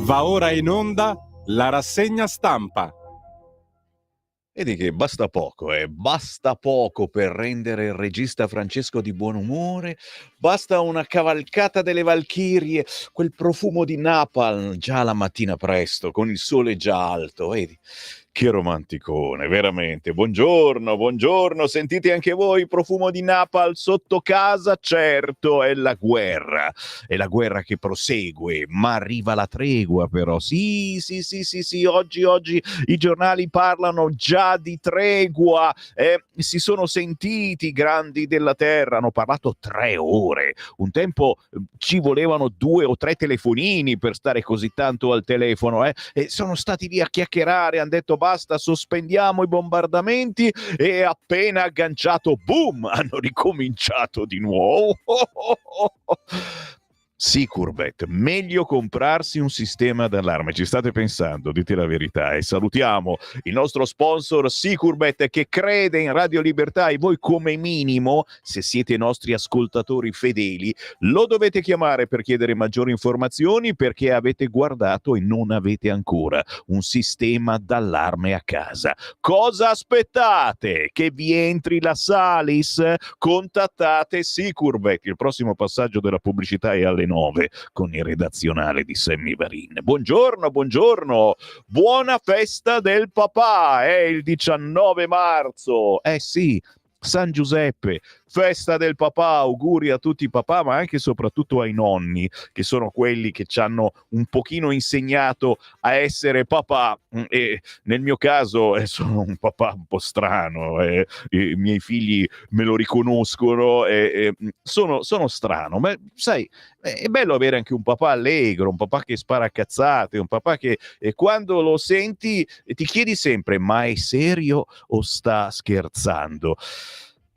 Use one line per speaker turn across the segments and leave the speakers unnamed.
Va ora in onda la rassegna stampa.
Vedi che basta poco per rendere il regista Francesco di buon umore, basta una cavalcata delle Valchirie, quel profumo di napalm già la mattina presto, con il sole già alto, vedi? Che romanticone, veramente. Buongiorno, sentite anche voi il profumo di napalm sotto casa? Certo, è la guerra che prosegue, ma arriva la tregua però. Sì, oggi i giornali parlano già di tregua, si sono sentiti i grandi della terra, hanno parlato 3 ore, un tempo ci volevano 2 o 3 telefonini per stare così tanto al telefono, e sono stati lì a chiacchierare, hanno detto basta, sospendiamo i bombardamenti, e appena agganciato, boom, hanno ricominciato di nuovo. Securbet, meglio comprarsi un sistema d'allarme, ci state pensando, dite la verità, e salutiamo il nostro sponsor Securbet che crede in Radio Libertà, e voi come minimo, se siete nostri ascoltatori fedeli, lo dovete chiamare per chiedere maggiori informazioni, perché avete guardato e non avete ancora un sistema d'allarme a casa. Cosa aspettate? Che vi entri la Salis? Contattate Securbet. Il prossimo passaggio della pubblicità è alle 9 con il redazionale di Sammy Varin. Buongiorno, buona festa del papà, è il 19 marzo, sì, San Giuseppe, festa del papà, auguri a tutti i papà, ma anche e soprattutto ai nonni, che sono quelli che ci hanno un pochino insegnato a essere papà, e nel mio caso sono un papà un po' strano, i miei figli me lo riconoscono, sono strano, ma sai, è bello avere anche un papà allegro, un papà che spara cazzate, un papà che quando lo senti ti chiedi sempre, ma è serio o sta scherzando?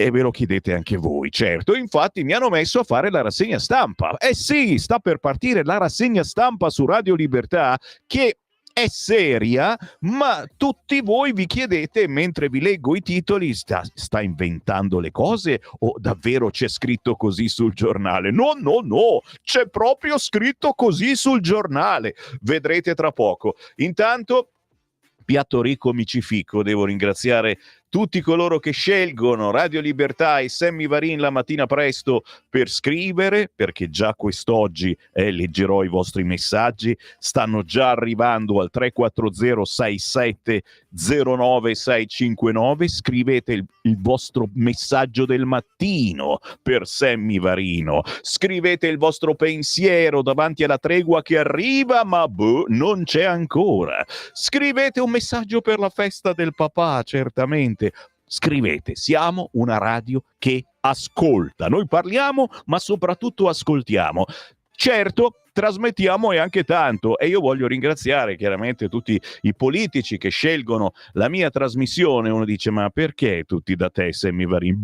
E ve lo chiedete anche voi, certo. Infatti mi hanno messo a fare la rassegna stampa. Sì, sta per partire la rassegna stampa su Radio Libertà, che è seria, ma tutti voi vi chiedete, mentre vi leggo i titoli, sta inventando le cose o davvero c'è scritto così sul giornale? No, c'è proprio scritto così sul giornale. Vedrete tra poco. Intanto, piatto ricco micifico, devo ringraziare tutti coloro che scelgono Radio Libertà e Sammy Varin la mattina presto per scrivere, perché già quest'oggi leggerò i vostri messaggi, stanno già arrivando al 340 67 09 659, scrivete il vostro messaggio del mattino per Sammy Varino, scrivete il vostro pensiero davanti alla tregua che arriva, ma non c'è ancora, scrivete un messaggio per la festa del papà, certamente. Scrivete, siamo una radio che ascolta. Noi parliamo, ma soprattutto ascoltiamo. Certo, trasmettiamo e anche tanto, e io voglio ringraziare chiaramente tutti i politici che scelgono la mia trasmissione. Uno dice, ma perché tutti da te, Sammy Varin?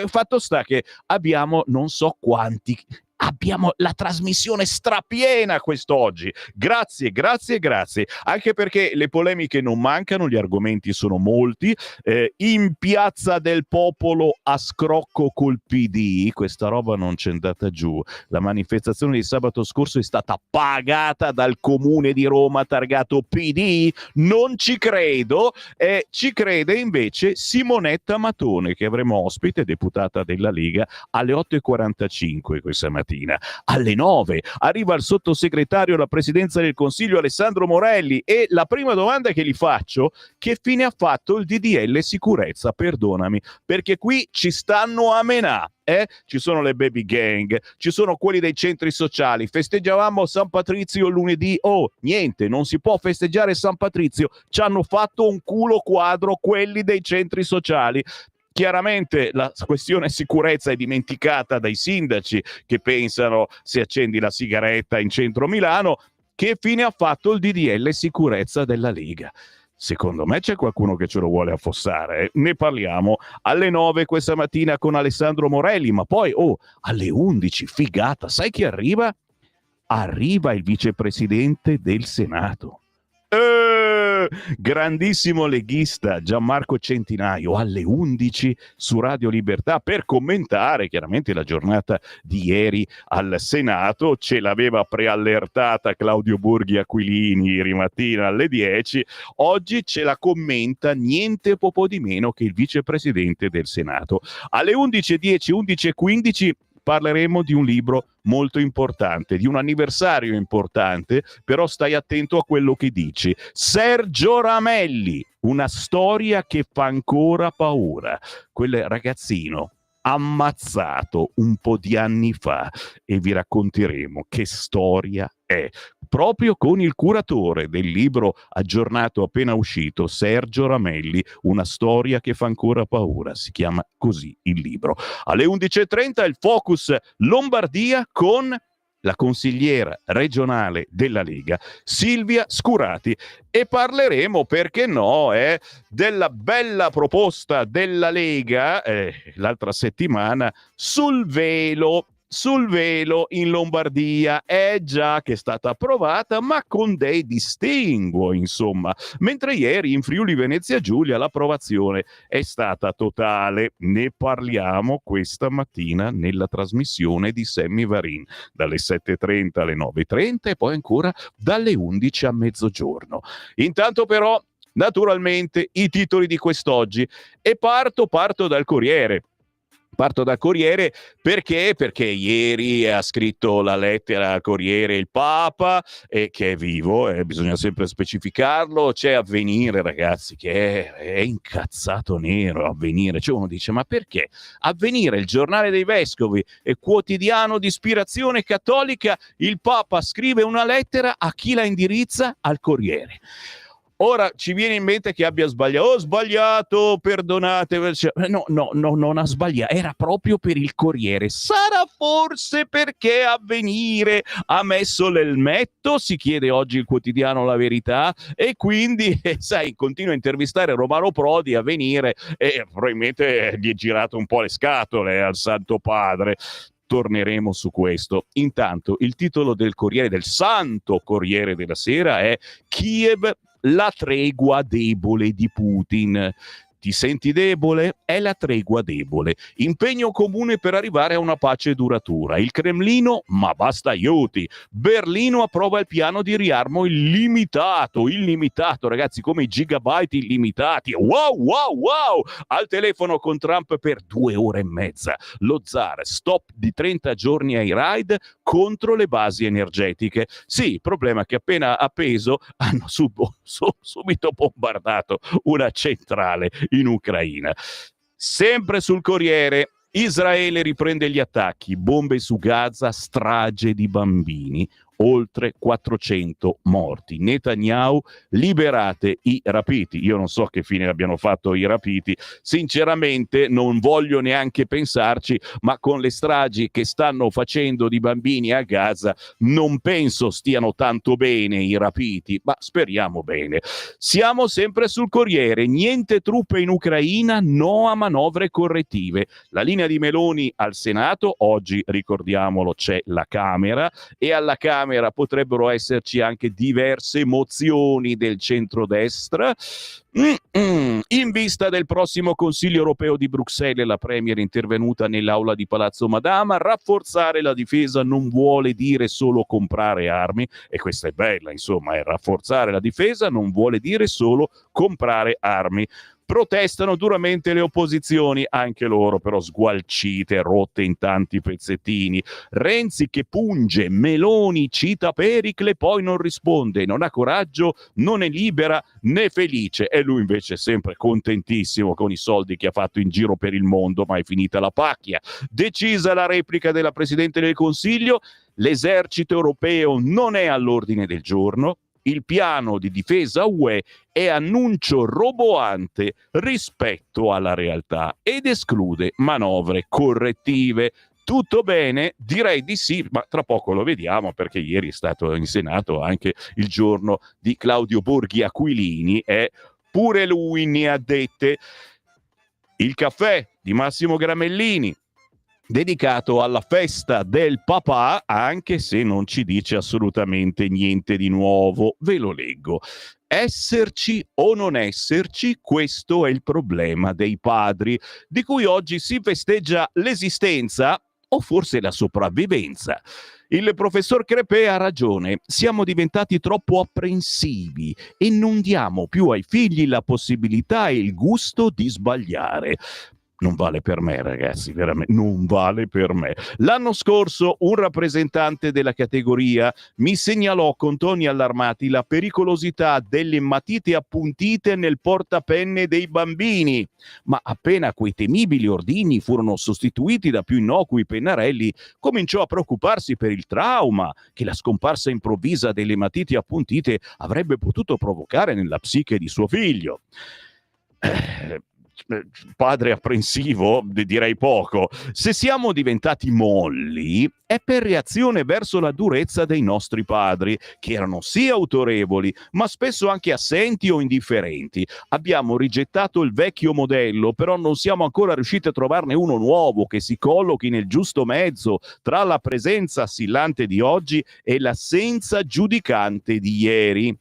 Fatto sta che abbiamo non so quanti... Abbiamo la trasmissione strapiena quest'oggi. Grazie. Anche perché le polemiche non mancano, gli argomenti sono molti. In Piazza del Popolo a scrocco col PD, questa roba non c'è andata giù. La manifestazione di sabato scorso è stata pagata dal Comune di Roma, targato PD? Non ci credo. Ci crede invece Simonetta Matone, che avremo ospite, deputata della Lega, alle 8:45 questa mattina. Alle 9 arriva il sottosegretario alla presidenza del Consiglio Alessandro Morelli, e la prima domanda che gli faccio: che fine ha fatto il DDL sicurezza? Perdonami, perché qui ci stanno a menà. Ci sono le baby gang, ci sono quelli dei centri sociali. Festeggiavamo San Patrizio lunedì, niente, non si può festeggiare San Patrizio, ci hanno fatto un culo quadro quelli dei centri sociali. Chiaramente la questione sicurezza è dimenticata dai sindaci, che pensano, se accendi la sigaretta in centro Milano, che fine ha fatto il DDL sicurezza della Lega? Secondo me c'è qualcuno che ce lo vuole affossare. Ne parliamo alle 9 questa mattina con Alessandro Morelli, ma poi alle 11, figata, sai chi arriva? Arriva il vicepresidente del Senato. grandissimo leghista Gianmarco Centinaio alle 11 su Radio Libertà per commentare chiaramente la giornata di ieri al Senato. Ce l'aveva preallertata Claudio Borghi Aquilini ieri mattina alle 10, oggi ce la commenta niente po' di meno che il vicepresidente del Senato. Alle 11:10, 11:15 parleremo di un libro molto importante, di un anniversario importante, però stai attento a quello che dici. Sergio Ramelli, una storia che fa ancora paura. Quel ragazzino ammazzato un po' di anni fa, e vi racconteremo che storia è, proprio con il curatore del libro aggiornato appena uscito, Sergio Ramelli, una storia che fa ancora paura, si chiama così il libro. Alle 11:30 il Focus Lombardia con la consigliera regionale della Lega, Silvia Scurati, e parleremo, perché no, della bella proposta della Lega l'altra settimana sul velo in Lombardia. È già che è stata approvata, ma con dei distinguo, insomma, mentre ieri in Friuli Venezia Giulia l'approvazione è stata totale. Ne parliamo questa mattina nella trasmissione di Sammy Varin dalle 7:30 alle 9:30 e poi ancora dalle 11 a mezzogiorno. Intanto però naturalmente i titoli di quest'oggi, e parto dal Corriere. Parto dal Corriere perché ieri ha scritto la lettera al Corriere il Papa, che è vivo, bisogna sempre specificarlo. C'è Avvenire, ragazzi, che è incazzato nero. Avvenire, cioè uno dice: ma perché? Avvenire, il giornale dei vescovi e quotidiano di ispirazione cattolica, il Papa scrive una lettera, a chi la indirizza? Al Corriere. Ora ci viene in mente che abbia sbagliato. Ho sbagliato, perdonate. No, non ha sbagliato. Era proprio per il Corriere. Sarà forse perché Avvenire ha messo l'elmetto? Si chiede oggi il quotidiano La Verità. E quindi, sai, continua a intervistare Romano Prodi, Avvenire, e probabilmente gli è girato un po' le scatole al Santo Padre. Torneremo su questo. Intanto il titolo del Corriere, del Santo Corriere della Sera, è Kiev, la tregua debole di Putin. Ti senti debole? È la tregua debole. Impegno comune per arrivare a una pace duratura. Il Cremlino, ma basta aiuti. Berlino approva il piano di riarmo illimitato, ragazzi, come i gigabyte illimitati. Wow! Al telefono con Trump per 2 ore e mezza. Lo zar, stop di 30 giorni ai raid contro le basi energetiche. Sì, il problema è che appena appeso hanno subito bombardato una centrale in Ucraina. Sempre sul Corriere, Israele riprende gli attacchi, bombe su Gaza, strage di bambini, oltre 400 morti. Netanyahu, liberate i rapiti. Io non so che fine abbiano fatto i rapiti, sinceramente non voglio neanche pensarci, ma con le stragi che stanno facendo di bambini a Gaza non penso stiano tanto bene i rapiti, ma speriamo bene. Siamo sempre sul Corriere, niente truppe in Ucraina, no a manovre correttive. La linea di Meloni al Senato, oggi ricordiamolo c'è la Camera, e alla Camera potrebbero esserci anche diverse mozioni del centrodestra. In vista del prossimo Consiglio europeo di Bruxelles, la Premier è intervenuta nell'aula di Palazzo Madama. Rafforzare la difesa non vuole dire solo comprare armi, e questa è bella, insomma, rafforzare la difesa non vuole dire solo comprare armi. Protestano duramente le opposizioni, anche loro però sgualcite, rotte in tanti pezzettini. Renzi che punge, Meloni cita Pericle, poi non risponde, non ha coraggio, non è libera né felice. E lui invece è sempre contentissimo con i soldi che ha fatto in giro per il mondo, ma è finita la pacchia. Decisa la replica della Presidente del Consiglio, l'esercito europeo non è all'ordine del giorno. Il piano di difesa UE è annuncio roboante rispetto alla realtà ed esclude manovre correttive. Tutto bene? Direi di sì, ma tra poco lo vediamo, perché ieri è stato in Senato anche il giorno di Claudio Borghi Aquilini e pure lui ne ha dette. Il caffè di Massimo Gramellini, dedicato alla festa del papà, anche se non ci dice assolutamente niente di nuovo. Ve lo leggo. Esserci o non esserci, questo è il problema dei padri, di cui oggi si festeggia l'esistenza o forse la sopravvivenza. Il professor Crepè ha ragione, siamo diventati troppo apprensivi e non diamo più ai figli la possibilità e il gusto di sbagliare. Non vale per me, ragazzi, veramente, non vale per me. L'anno scorso un rappresentante della categoria mi segnalò con toni allarmati la pericolosità delle matite appuntite nel portapenne dei bambini. Ma appena quei temibili ordini furono sostituiti da più innocui pennarelli, cominciò a preoccuparsi per il trauma che la scomparsa improvvisa delle matite appuntite avrebbe potuto provocare nella psiche di suo figlio. Padre apprensivo, direi poco. Se siamo diventati molli è per reazione verso la durezza dei nostri padri, che erano sì autorevoli, ma spesso anche assenti o indifferenti. Abbiamo rigettato il vecchio modello, però non siamo ancora riusciti a trovarne uno nuovo che si collochi nel giusto mezzo tra la presenza assillante di oggi e l'assenza giudicante di ieri.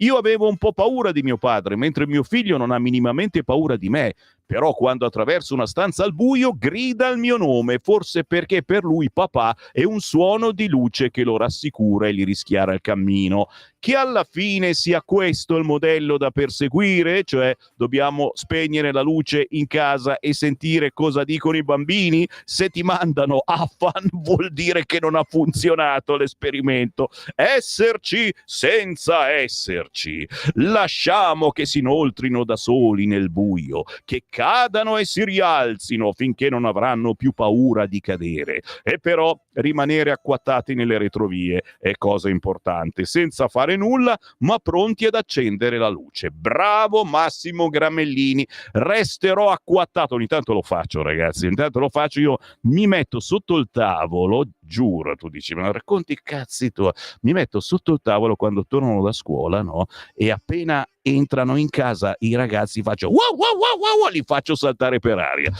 Io avevo un po' paura di mio padre, mentre mio figlio non ha minimamente paura di me. Però quando attraverso una stanza al buio grida il mio nome, forse perché per lui papà è un suono di luce che lo rassicura e gli rischiara il cammino. Che alla fine sia questo il modello da perseguire, cioè dobbiamo spegnere la luce in casa e sentire cosa dicono i bambini? Se ti mandano affan vuol dire che non ha funzionato l'esperimento. Esserci senza esserci. Lasciamo che si inoltrino da soli nel buio, che cadano e si rialzino finché non avranno più paura di cadere. E però rimanere acquattati nelle retrovie è cosa importante, senza fare nulla, ma pronti ad accendere la luce. Bravo Massimo Gramellini, resterò acquattato. Ogni tanto lo faccio, ragazzi, ogni tanto lo faccio, io mi metto sotto il tavolo, giuro, tu dici, ma racconti i cazzi tu, mi metto sotto il tavolo quando tornano da scuola, no? E appena entrano in casa i ragazzi faccio wow wow wow wow, li faccio saltare per aria.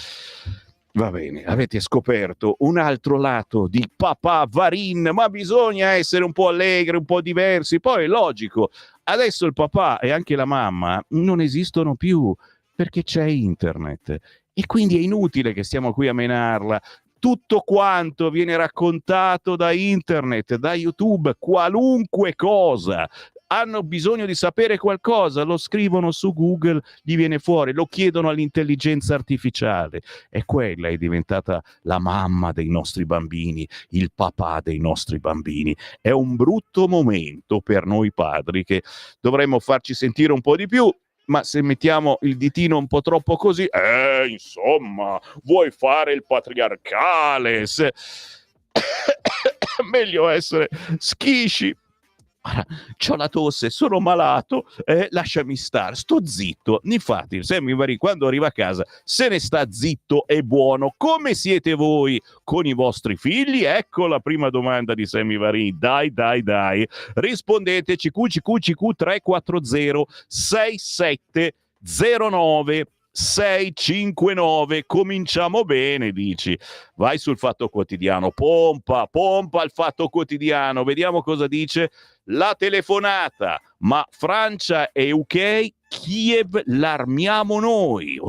Va bene, avete scoperto un altro lato di papà Varin, ma bisogna essere un po' allegri, un po' diversi. Poi è logico, adesso il papà e anche la mamma non esistono più perché c'è internet e quindi è inutile che stiamo qui a menarla. Tutto quanto viene raccontato da internet, da YouTube, qualunque cosa. Hanno bisogno di sapere qualcosa, lo scrivono su Google, gli viene fuori, lo chiedono all'intelligenza artificiale e quella è diventata la mamma dei nostri bambini, il papà dei nostri bambini. È un brutto momento per noi padri che dovremmo farci sentire un po' di più. Ma se mettiamo il ditino un po' troppo così, insomma, vuoi fare il patriarcale? Meglio essere schisci. C'ho la tosse, sono malato, lasciami stare, sto zitto. Infatti, Sammy Varin quando arriva a casa se ne sta zitto e buono. Come siete voi con i vostri figli? Ecco la prima domanda di Sammy Varin. Dai. Rispondeteci QCQ 340 6709 659. Cominciamo bene, dici. Vai sul Fatto Quotidiano, pompa il Fatto Quotidiano, vediamo cosa dice la telefonata. Ma Francia e UK, Kiev l'armiamo noi.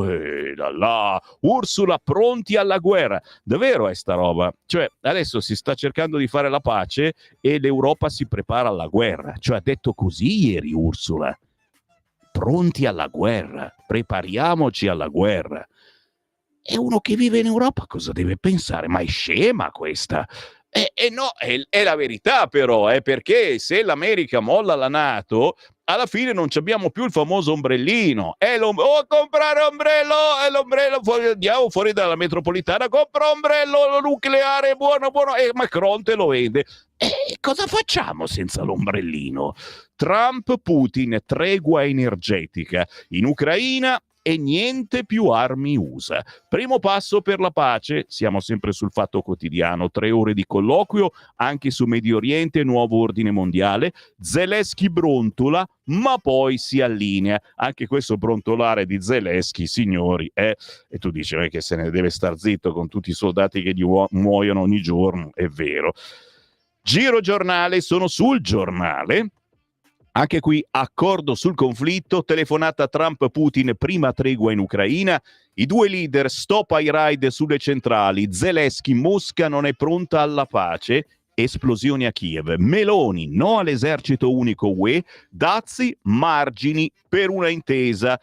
Ursula pronti alla guerra. Davvero è sta roba? Cioè adesso si sta cercando di fare la pace e l'Europa si prepara alla guerra. Cioè ha detto così ieri Ursula. Pronti alla guerra, prepariamoci alla guerra. E uno che vive in Europa cosa deve pensare? Ma è scema questa? No, è la verità però, perché se l'America molla la NATO, alla fine non abbiamo più il famoso ombrellino. Comprare ombrello, l'ombrello andiamo fuori dalla metropolitana, compra ombrello nucleare, buono, e Macron te lo vende. E cosa facciamo senza l'ombrellino? Trump, Putin, tregua energetica in Ucraina e niente più armi USA. Primo passo per la pace, siamo sempre sul Fatto Quotidiano, 3 ore di colloquio anche su Medio Oriente, nuovo ordine mondiale, Zelensky brontola, ma poi si allinea. Anche questo brontolare di Zelensky, signori, e tu dici che se ne deve star zitto con tutti i soldati che gli muoiono ogni giorno, è vero. Giro giornale, sono sul Giornale. Anche qui accordo sul conflitto, telefonata Trump-Putin, prima tregua in Ucraina, i due leader stop ai raid sulle centrali, Zelensky, Mosca non è pronta alla pace, esplosioni a Kiev, Meloni no all'esercito unico UE, dazi, margini per una intesa.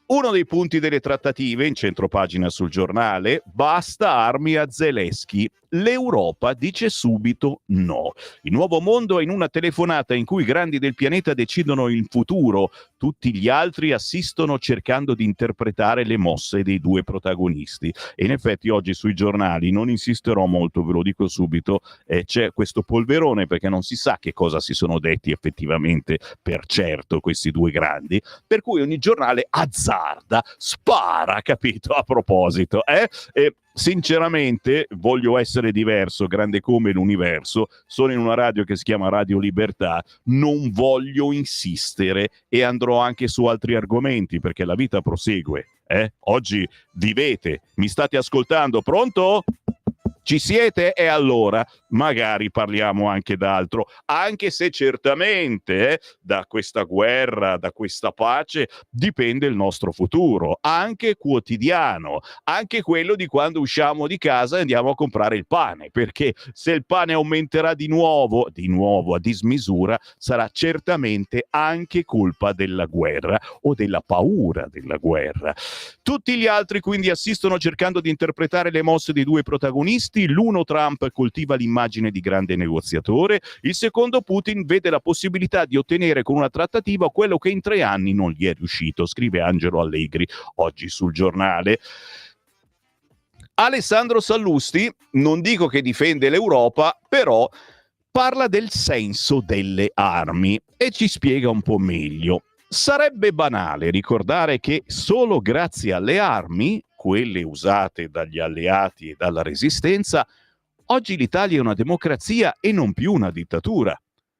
Uno dei punti delle trattative, in centropagina sul giornale, basta armi a Zelensky. L'Europa dice subito no. Il nuovo mondo è in una telefonata in cui i grandi del pianeta decidono il futuro. Tutti gli altri assistono cercando di interpretare le mosse dei due protagonisti. E in effetti oggi sui giornali, non insisterò molto, ve lo dico subito, c'è questo polverone perché non si sa che cosa si sono detti effettivamente per certo questi due grandi, per cui ogni giornale azzarda, spara, capito? A proposito, sinceramente voglio essere diverso, grande come l'universo, sono in una radio che si chiama Radio Libertà, non voglio insistere e andrò anche su altri argomenti perché la vita prosegue. Oggi vivete, mi state ascoltando, pronto? Ci siete? E allora magari parliamo anche d'altro, anche se certamente da questa guerra, da questa pace dipende il nostro futuro, anche quotidiano, anche quello di quando usciamo di casa e andiamo a comprare il pane, perché se il pane aumenterà di nuovo a dismisura, sarà certamente anche colpa della guerra o della paura della guerra. Tutti gli altri quindi assistono cercando di interpretare le mosse dei due protagonisti. L'uno, Trump, coltiva l'immagine di grande negoziatore, il secondo, Putin, vede la possibilità di ottenere con una trattativa quello che in 3 anni non gli è riuscito, scrive Angelo Allegri oggi sul giornale. Alessandro Sallusti, non dico che difende l'Europa, però parla del senso delle armi e ci spiega un po' meglio. Sarebbe banale ricordare che solo grazie alle armi, quelle usate dagli alleati e dalla resistenza, oggi l'Italia è una democrazia e non più una dittatura.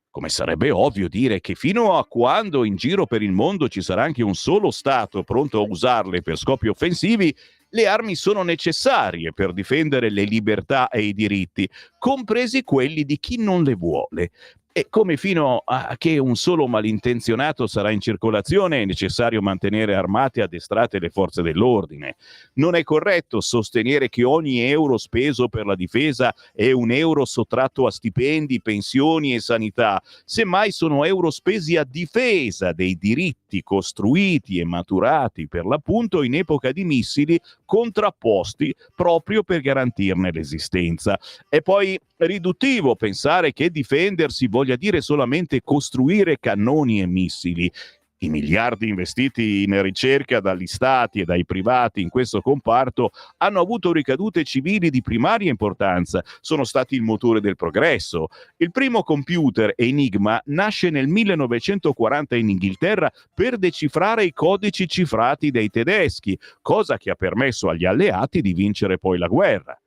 Come sarebbe ovvio dire che fino a quando in giro per il mondo ci sarà anche un solo Stato pronto a usarle per scopi offensivi, le armi sono necessarie per difendere le libertà e i diritti, compresi quelli di chi non le vuole. E come fino a che un solo malintenzionato sarà in circolazione è necessario mantenere armate e addestrate le forze dell'ordine. Non è corretto sostenere che ogni euro speso per la difesa è un euro sottratto a stipendi, pensioni e sanità. Semmai sono euro spesi a difesa dei diritti costruiti e maturati per l'appunto in epoca di missili contrapposti proprio per garantirne l'esistenza. È poi riduttivo pensare che difendersi voglia dire solamente costruire cannoni e missili. I miliardi investiti in ricerca dagli stati e dai privati in questo comparto hanno avuto ricadute civili di primaria importanza, sono stati il motore del progresso. Il primo computer, Enigma, nasce nel 1940 in Inghilterra per decifrare i codici cifrati dei tedeschi, cosa che ha permesso agli alleati di vincere poi la guerra.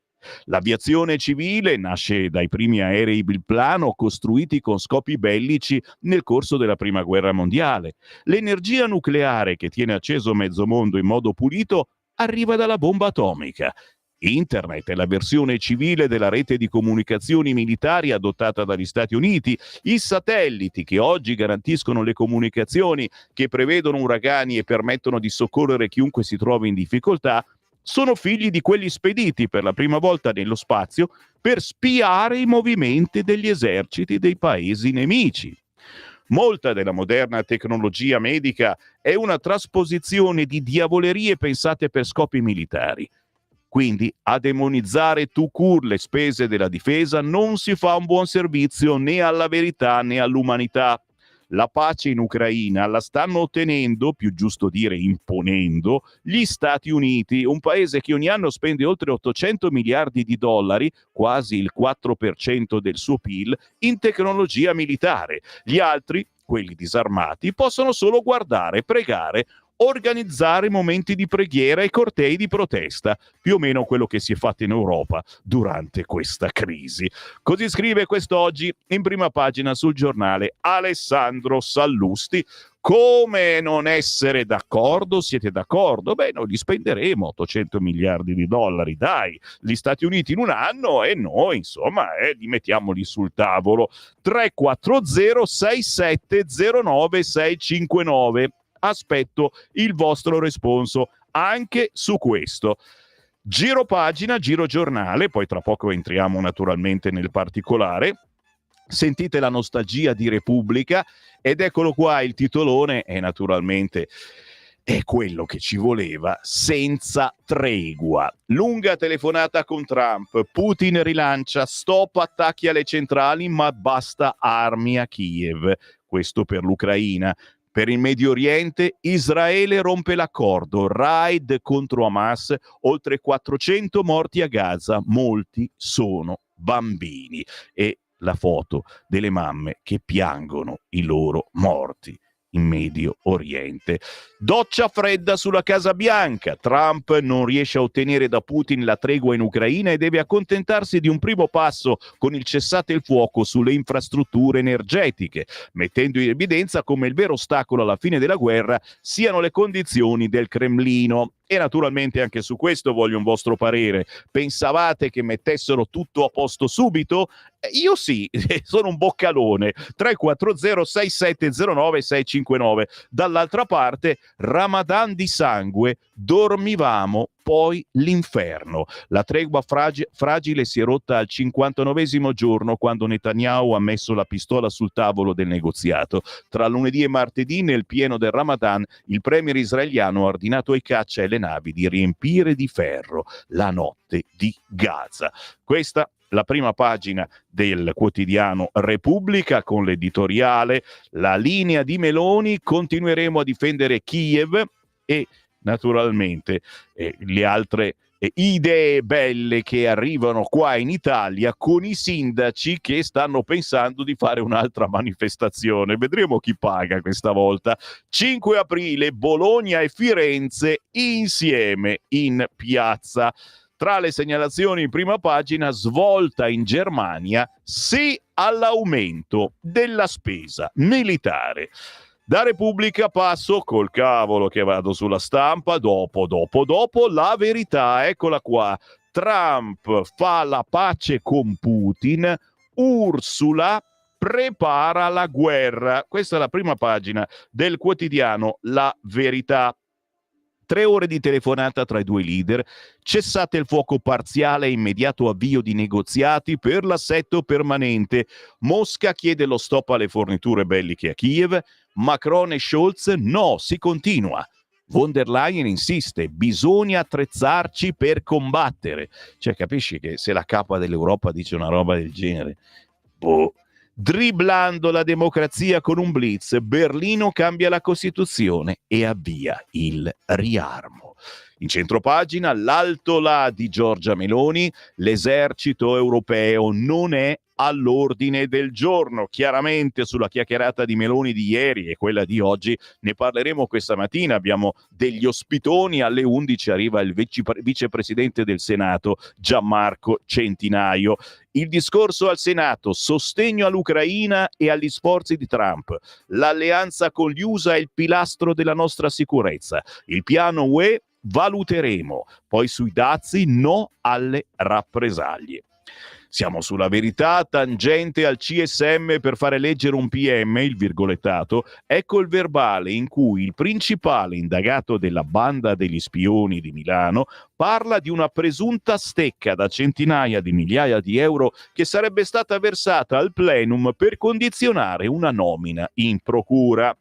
L'aviazione civile nasce dai primi aerei biplano costruiti con scopi bellici nel corso della Prima Guerra Mondiale. L'energia nucleare che tiene acceso mezzo mondo in modo pulito arriva dalla bomba atomica. Internet è la versione civile della rete di comunicazioni militari adottata dagli Stati Uniti. I satelliti che oggi garantiscono le comunicazioni, che prevedono uragani e permettono di soccorrere chiunque si trovi in difficoltà, sono figli di quelli spediti per la prima volta nello spazio per spiare i movimenti degli eserciti dei paesi nemici. Molta della moderna tecnologia medica è una trasposizione di diavolerie pensate per scopi militari. Quindi a demonizzare tout court le spese della difesa non si fa un buon servizio né alla verità né all'umanità. La pace in Ucraina la stanno ottenendo, più giusto dire imponendo, gli Stati Uniti, un paese che ogni anno spende oltre 800 miliardi di dollari, quasi il 4% del suo PIL, in tecnologia militare. Gli altri, quelli disarmati, possono solo guardare, pregare organizzare momenti di preghiera e cortei di protesta, più o meno quello che si è fatto in Europa durante questa crisi. Così scrive quest'oggi in prima pagina sul giornale Alessandro Sallusti. Come non essere d'accordo? Siete d'accordo? Beh, noi li spenderemo 800 miliardi di dollari, dai, gli Stati Uniti in un anno e noi, insomma, li mettiamoli sul tavolo. 340 6709 659. Aspetto il vostro responso anche su questo. Giro pagina, giro giornale, poi tra poco entriamo naturalmente nel particolare. Sentite la nostalgia di Repubblica ed eccolo qua il titolone e naturalmente è quello che ci voleva, senza tregua. Lunga telefonata con Trump, Putin rilancia, stop attacchi alle centrali ma basta armi a Kiev. Questo per l'Ucraina. Per il Medio Oriente, Israele rompe l'accordo, raid contro Hamas, oltre 400 morti a Gaza, molti sono bambini. E la foto delle mamme che piangono i loro morti in Medio Oriente. Doccia fredda sulla Casa Bianca. Trump non riesce a ottenere da Putin la tregua in Ucraina e deve accontentarsi di un primo passo con il cessate il fuoco sulle infrastrutture energetiche, mettendo in evidenza come il vero ostacolo alla fine della guerra siano le condizioni del Cremlino. E naturalmente anche su questo voglio un vostro parere. Pensavate che mettessero tutto a posto subito? Io sì, sono un boccalone. 340 6709 659. Dall'altra parte, Ramadan di sangue, dormivamo, poi l'inferno. La tregua fragile si è rotta al 59esimo giorno quando Netanyahu ha messo la pistola sul tavolo del negoziato. Tra lunedì e martedì, nel pieno del Ramadan, il premier israeliano ha ordinato ai caccia e alle navi di riempire di ferro la notte di Gaza. Questa la prima pagina del quotidiano Repubblica con l'editoriale La linea di Meloni, continueremo a difendere Kiev e naturalmente le altre idee belle che arrivano qua in Italia con i sindaci che stanno pensando di fare un'altra manifestazione. Vedremo chi paga questa volta. 5 aprile, Bologna e Firenze insieme in piazza. Tra le segnalazioni in prima pagina, svolta in Germania, sì all'aumento della spesa militare. Da Repubblica passo col cavolo che vado sulla Stampa, dopo, la verità, eccola qua. Trump fa la pace con Putin, Ursula prepara la guerra. Questa è la prima pagina del quotidiano La Verità. 3 ore di telefonata tra i due leader, cessate il fuoco parziale e immediato avvio di negoziati per l'assetto permanente. Mosca chiede lo stop alle forniture belliche a Kiev, Macron e Scholz no, si continua. Von der Leyen insiste, bisogna attrezzarci per combattere. Cioè, capisci che se la capa dell'Europa dice una roba del genere, boh. Dribblando la democrazia con un blitz, Berlino cambia la Costituzione e avvia il riarmo. In centropagina, l'alto là di Giorgia Meloni, l'esercito europeo non è all'ordine del giorno. Chiaramente sulla chiacchierata di Meloni di ieri e quella di oggi ne parleremo questa mattina. Abbiamo degli ospitoni, alle 11 arriva il vicepresidente del Senato Gianmarco Centinaio. Il discorso al Senato, sostegno all'Ucraina e agli sforzi di Trump. L'alleanza con gli USA è il pilastro della nostra sicurezza. Il piano UE valuteremo. Poi sui dazi no alle rappresaglie. Siamo sulla verità, tangente al CSM per fare leggere un PM, il virgolettato. Ecco il verbale in cui il principale indagato della banda degli spioni di Milano parla di una presunta stecca da centinaia di migliaia di euro che sarebbe stata versata al plenum per condizionare una nomina in procura.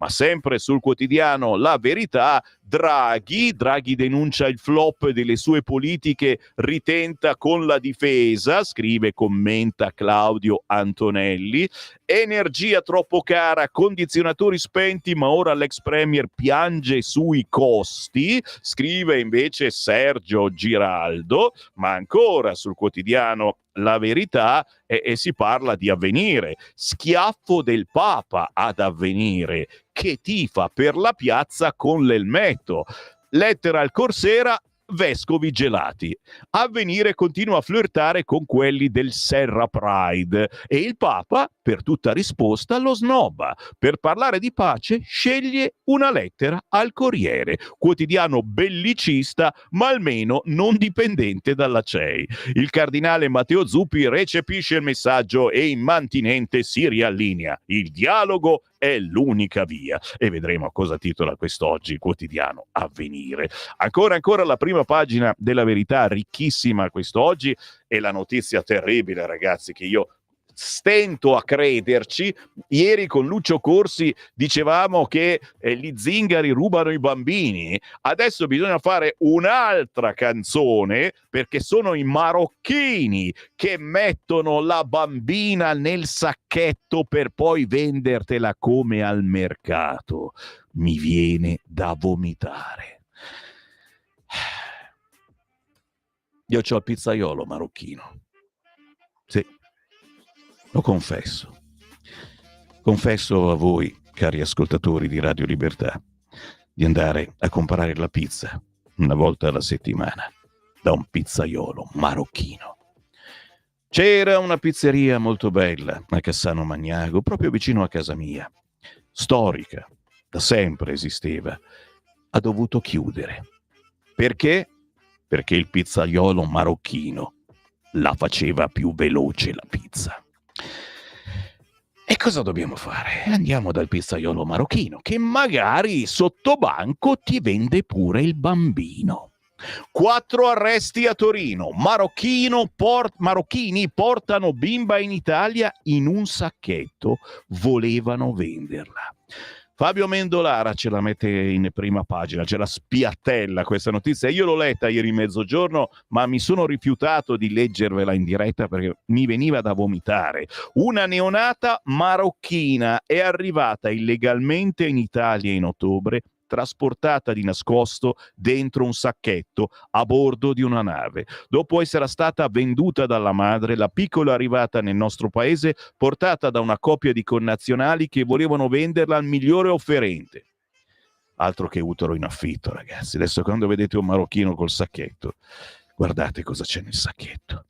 Ma sempre sul quotidiano La Verità, Draghi denuncia il flop delle sue politiche, ritenta con la difesa, scrive e commenta Claudio Antonelli, energia troppo cara, condizionatori spenti, ma ora l'ex premier piange sui costi, scrive invece Sergio Giraldo, ma ancora sul quotidiano La Verità e si parla di Avvenire, schiaffo del Papa ad Avvenire, che tifa per la piazza con l'elmetto. Lettera al Corsera, vescovi gelati. Avvenire continua a flirtare con quelli del Serra Pride e il Papa, per tutta risposta, lo snobba. Per parlare di pace sceglie una lettera al Corriere, quotidiano bellicista ma almeno non dipendente dalla CEI. Il cardinale Matteo Zuppi recepisce il messaggio e immantinente si riallinea. Il dialogo è l'unica via. E vedremo cosa titola quest'oggi il quotidiano Avvenire. Ancora la prima pagina della Verità, ricchissima quest'oggi, e la notizia terribile, ragazzi, che io stento a crederci. Ieri con Lucio Corsi dicevamo che gli zingari rubano i bambini. Adesso bisogna fare un'altra canzone perché sono i marocchini che mettono la bambina nel sacchetto per poi vendertela come al mercato. Mi viene da vomitare. Io c'ho il pizzaiolo marocchino. Sì, lo confesso. Confesso a voi, cari ascoltatori di Radio Libertà, di andare a comprare la pizza una volta alla settimana da un pizzaiolo marocchino. C'era una pizzeria molto bella a Cassano Magnago, proprio vicino a casa mia. Storica, da sempre esisteva. Ha dovuto chiudere. Perché? Perché il pizzaiolo marocchino la faceva più veloce la pizza. E cosa dobbiamo fare? Andiamo dal pizzaiolo marocchino, che magari sotto banco ti vende pure il bambino. 4 arresti a Torino. Marocchini portano bimba in Italia in un sacchetto. Volevano venderla. Fabio Mendolara ce la mette in prima pagina, ce la spiattella questa notizia. Io l'ho letta ieri mezzogiorno, ma mi sono rifiutato di leggervela in diretta perché mi veniva da vomitare. Una neonata marocchina è arrivata illegalmente in Italia in ottobre, trasportata di nascosto dentro un sacchetto a bordo di una nave. Dopo essere stata venduta dalla madre, la piccola è arrivata nel nostro paese portata da una coppia di connazionali che volevano venderla al migliore offerente. Altro che utero in affitto, ragazzi. Adesso quando vedete un marocchino col sacchetto, guardate cosa c'è nel sacchetto.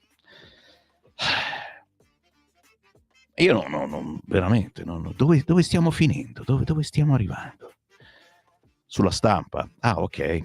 Io veramente, dove stiamo finendo? Dove stiamo arrivando? Sulla Stampa. Ah, ok.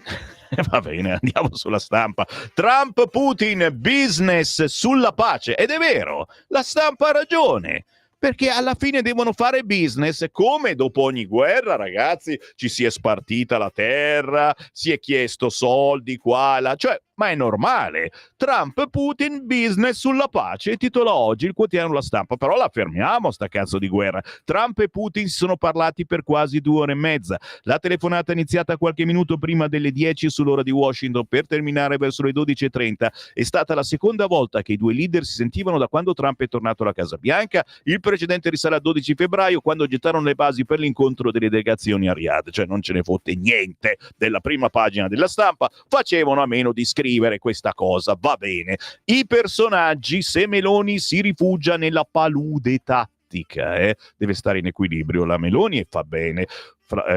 Va bene, andiamo sulla Stampa. Trump, Putin, business sulla pace. Ed è vero, la Stampa ha ragione. Perché alla fine devono fare business, come dopo ogni guerra, ragazzi, ci si è spartita la terra, si è chiesto soldi qua, là, cioè, ma è normale. Trump, Putin, business sulla pace, titola oggi il quotidiano La Stampa. Però la fermiamo sta cazzo di guerra. Trump e Putin si sono parlati per quasi 2 ore e mezza. La telefonata è iniziata qualche minuto prima delle 10 sull'ora di Washington per terminare verso le 12:30. È stata la seconda volta che i due leader si sentivano da quando Trump è tornato alla Casa Bianca. Il precedente risale al 12 febbraio, quando gettarono le basi per l'incontro delle delegazioni a Riyadh. Cioè non ce ne fotte niente della prima pagina della Stampa, facevano a meno di scrivere questa cosa, va bene. I personaggi, se Meloni si rifugia nella palude tattica, deve stare in equilibrio la Meloni e fa bene.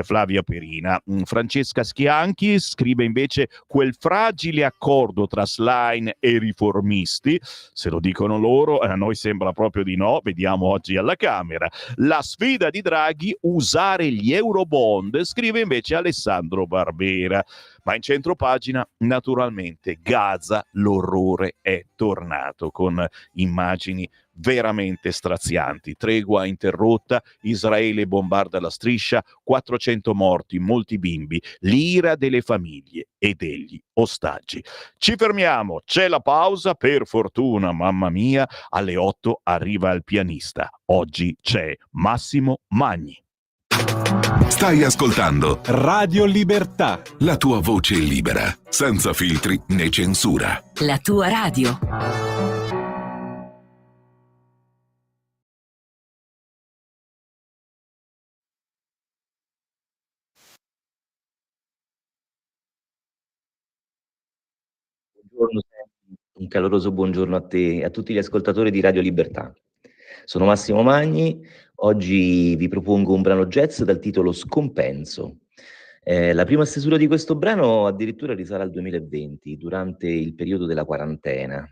Flavia Perina. Francesca Schianchi scrive invece quel fragile accordo tra Schlein e riformisti, se lo dicono loro, a noi sembra proprio di no, vediamo oggi alla Camera. La sfida di Draghi, usare gli eurobond, scrive invece Alessandro Barbera. Ma in centropagina, naturalmente, Gaza, l'orrore è tornato, con immagini veramente strazianti. Tregua interrotta, Israele bombarda la striscia, 400 morti, molti bimbi, l'ira delle famiglie e degli ostaggi. Ci fermiamo, c'è la pausa, per fortuna, mamma mia, alle 8 arriva il pianista. Oggi c'è Massimo Magni.
Stai ascoltando
Radio Libertà.
la tua voce libera, senza filtri né censura.
La tua radio.
Buongiorno, un caloroso buongiorno a te e a tutti gli ascoltatori di Radio Libertà.
Sono Massimo Magni, oggi vi propongo un brano jazz dal titolo Scompenso. La prima stesura di questo brano addirittura risale al 2020, durante il periodo della quarantena.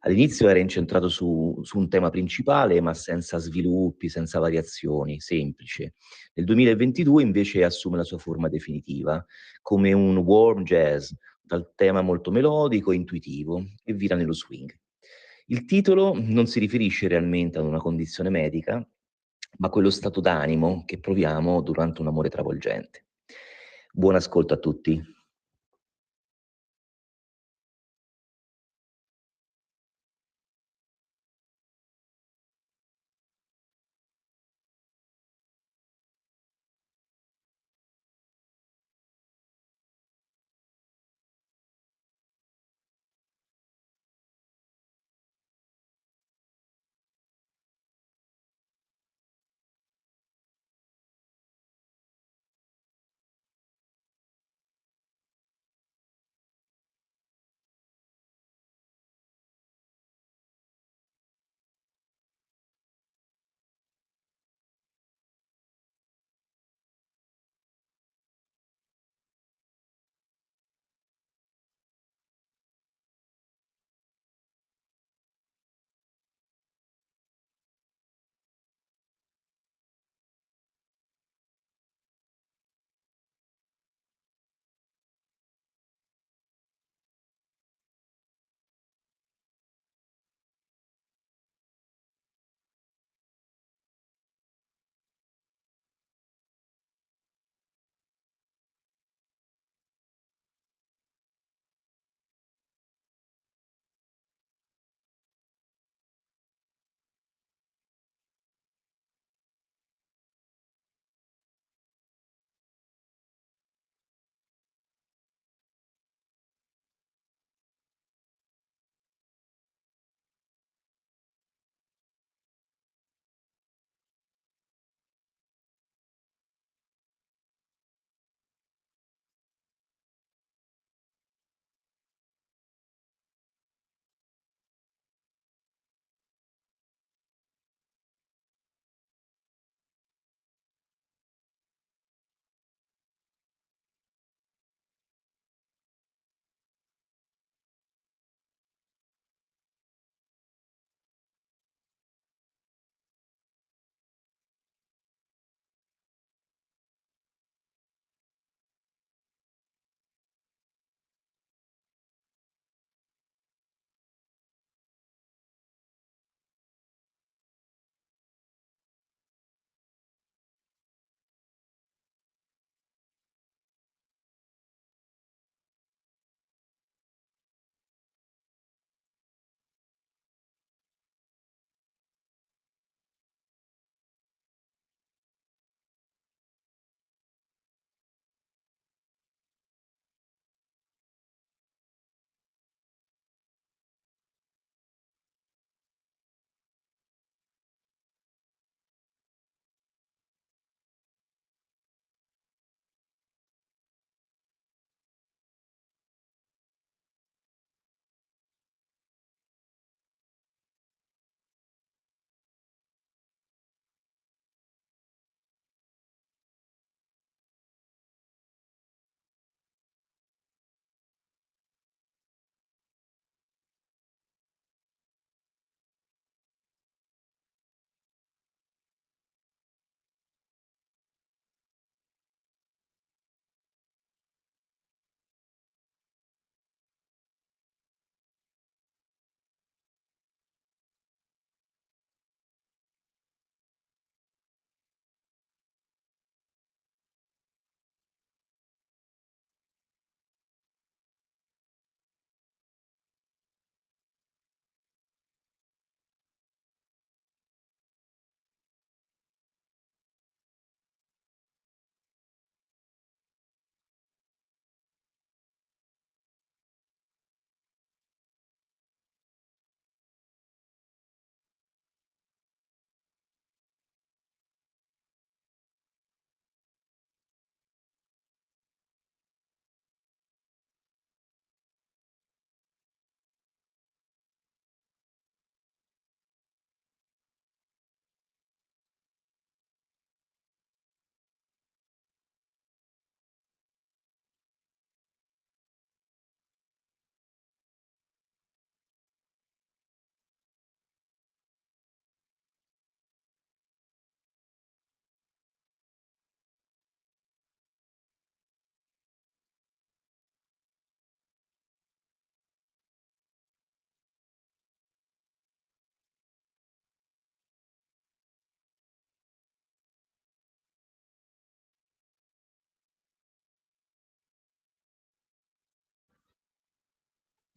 All'inizio era incentrato su un tema principale, ma senza sviluppi, senza variazioni, semplice. Nel 2022 invece assume la sua forma definitiva, come un warm jazz, dal tema molto melodico e intuitivo, e vira nello swing. Il titolo non si riferisce realmente ad una condizione medica, ma a quello stato d'animo che proviamo durante un amore travolgente. Buon ascolto a tutti.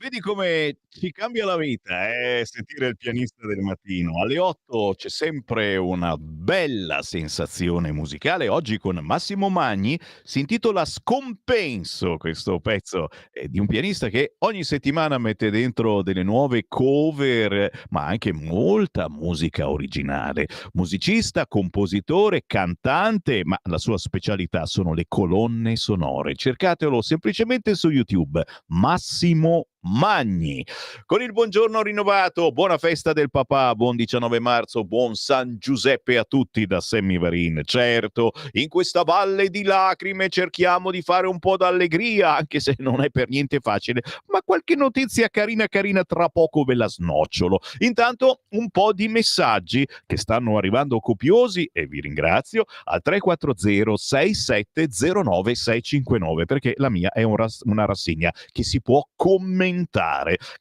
Vedi come ci cambia la vita, sentire il pianista del mattino. Alle 8 c'è sempre una bella sensazione musicale. Oggi con Massimo Magni si intitola Scompenso, questo pezzo di un pianista che ogni settimana mette dentro delle nuove cover, ma anche molta musica originale. Musicista, compositore, cantante, ma la sua specialità sono le colonne sonore. Cercatelo semplicemente su YouTube, Massimo Magni. Con il buongiorno rinnovato, buona festa del papà, buon 19 marzo, buon San Giuseppe a tutti da Sammy Varin. Certo, in questa valle di lacrime cerchiamo di fare un po' d'allegria, anche se non è per niente facile, ma qualche notizia carina tra poco ve la snocciolo. Intanto un po' di messaggi che stanno arrivando copiosi e vi ringrazio al 340 6709 659, perché la mia è una rassegna che si può commentare,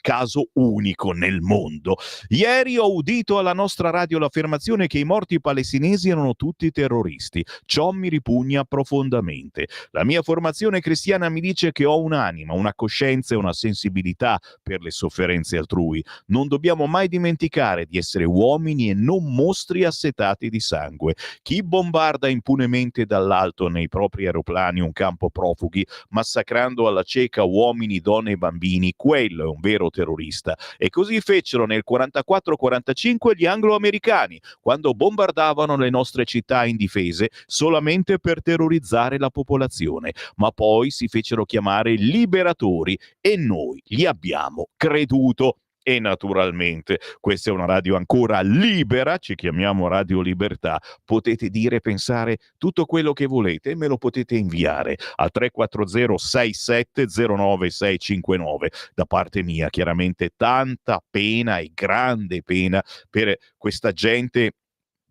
caso unico nel mondo. Ieri ho udito alla nostra radio l'affermazione che i morti palestinesi erano tutti terroristi. Ciò mi ripugna profondamente. La mia formazione cristiana mi dice che ho un'anima, una coscienza e una sensibilità per le sofferenze altrui. Non dobbiamo mai dimenticare di essere uomini e non mostri assetati di sangue. Chi bombarda impunemente dall'alto nei propri aeroplani un campo profughi, massacrando alla cieca uomini, donne e bambini, quello è un vero terrorista. E così fecero nel 44-45 gli anglo-americani, quando bombardavano le nostre città indifese solamente per terrorizzare la popolazione. Ma poi si fecero chiamare liberatori e noi gli abbiamo creduto. E naturalmente questa è una radio ancora libera, ci chiamiamo Radio Libertà, potete dire e pensare tutto quello che volete e me lo potete inviare al 340 6709 659. Da parte mia chiaramente tanta pena e grande pena per questa gente.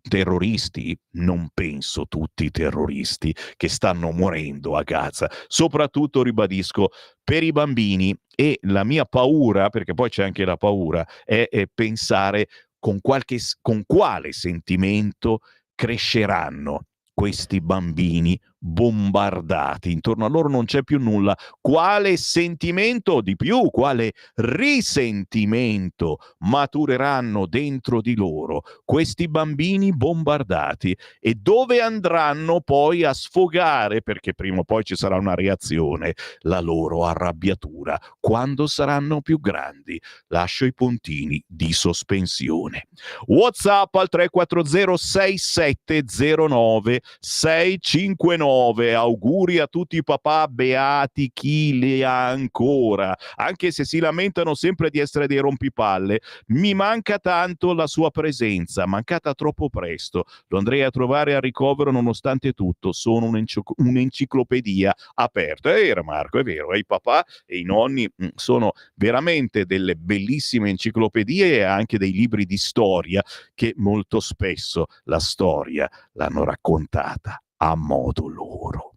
Terroristi? Non penso tutti terroristi che stanno morendo a Gaza. Soprattutto, ribadisco, per i bambini, e la mia paura, perché poi c'è anche la paura, è pensare con quale sentimento cresceranno questi bambini bombardati. Intorno a loro non c'è più nulla. Quale sentimento, di più, quale risentimento matureranno dentro di loro questi bambini bombardati, e dove andranno poi a sfogare, perché prima o poi ci sarà una reazione, la loro arrabbiatura quando saranno più grandi. Lascio i puntini di sospensione. WhatsApp al 340 6709 659. Auguri a tutti i papà beati, chi li ha ancora, anche se si lamentano sempre di essere dei rompipalle. Mi manca tanto la sua presenza, mancata troppo presto. Lo andrei a trovare a ricovero nonostante tutto. Sono un'enciclopedia aperta. È vero, Marco, è vero, i papà e i nonni sono veramente delle bellissime enciclopedie e anche dei libri di storia che molto spesso la storia l'hanno raccontata a modo loro.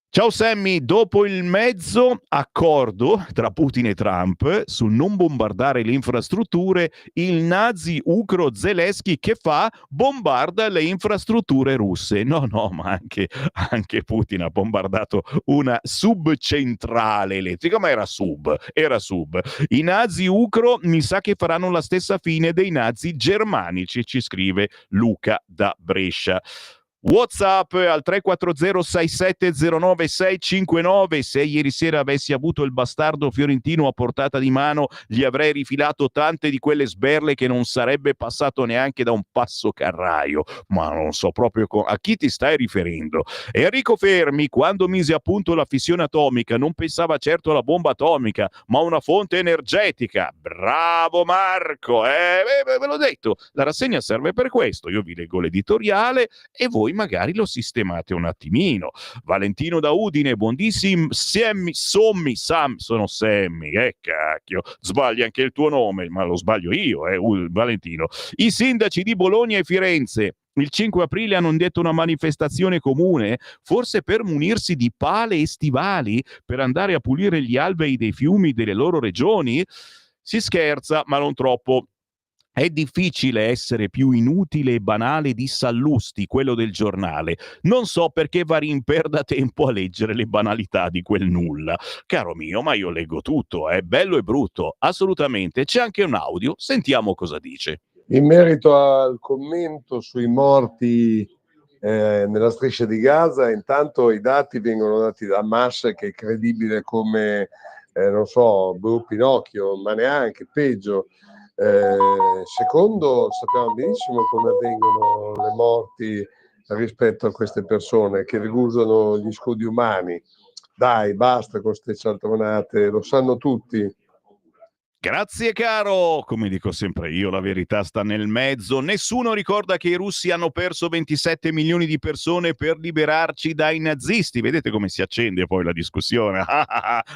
Ciao Sammy, dopo il mezzo accordo tra Putin e Trump sul non bombardare le infrastrutture, il nazi ucro Zelensky che fa? Bombarda le infrastrutture russe. No, ma anche Putin ha bombardato una subcentrale elettrica, ma era sub. I nazi ucro mi sa che faranno la stessa fine dei nazi germanici, ci scrive Luca da Brescia. WhatsApp al 340 6709 659. Se ieri sera avessi avuto il bastardo fiorentino a portata di mano, gli avrei rifilato tante di quelle sberle che non sarebbe passato neanche da un passo carraio. Ma non so proprio a chi ti stai riferendo. Enrico Fermi, quando mise a punto la fissione atomica, non pensava certo alla bomba atomica, ma a una fonte energetica. Bravo Marco, ve l'ho detto, la rassegna serve per questo. Io vi leggo l'editoriale e voi magari lo sistemate un attimino. Valentino da Udine, buondissimo sono Sammy, cacchio, sbagli anche il tuo nome, ma lo sbaglio io, Valentino. I sindaci di Bologna e Firenze il 5 aprile hanno indetto una manifestazione comune, forse per munirsi di pale e stivali, per andare a pulire gli alvei dei fiumi delle loro regioni? Si scherza, ma non troppo. È difficile essere più inutile e banale di Sallusti, quello del giornale. Non so perché Varin perda tempo a leggere le banalità di quel nulla. Caro mio, ma io leggo tutto, è bello e brutto, assolutamente. C'è anche un audio, sentiamo cosa dice.
In merito al commento sui morti nella striscia di Gaza, intanto i dati vengono dati da Hamas, che è credibile come, non so, Pinocchio, ma neanche, peggio. Secondo, sappiamo benissimo come avvengono le morti rispetto a queste persone che riusano gli scudi umani. Dai, basta con queste cialtronate, lo sanno tutti.
Grazie caro, come dico sempre io, la verità sta nel mezzo. Nessuno ricorda che i russi hanno perso 27 milioni di persone per liberarci dai nazisti. Vedete come si accende poi la discussione?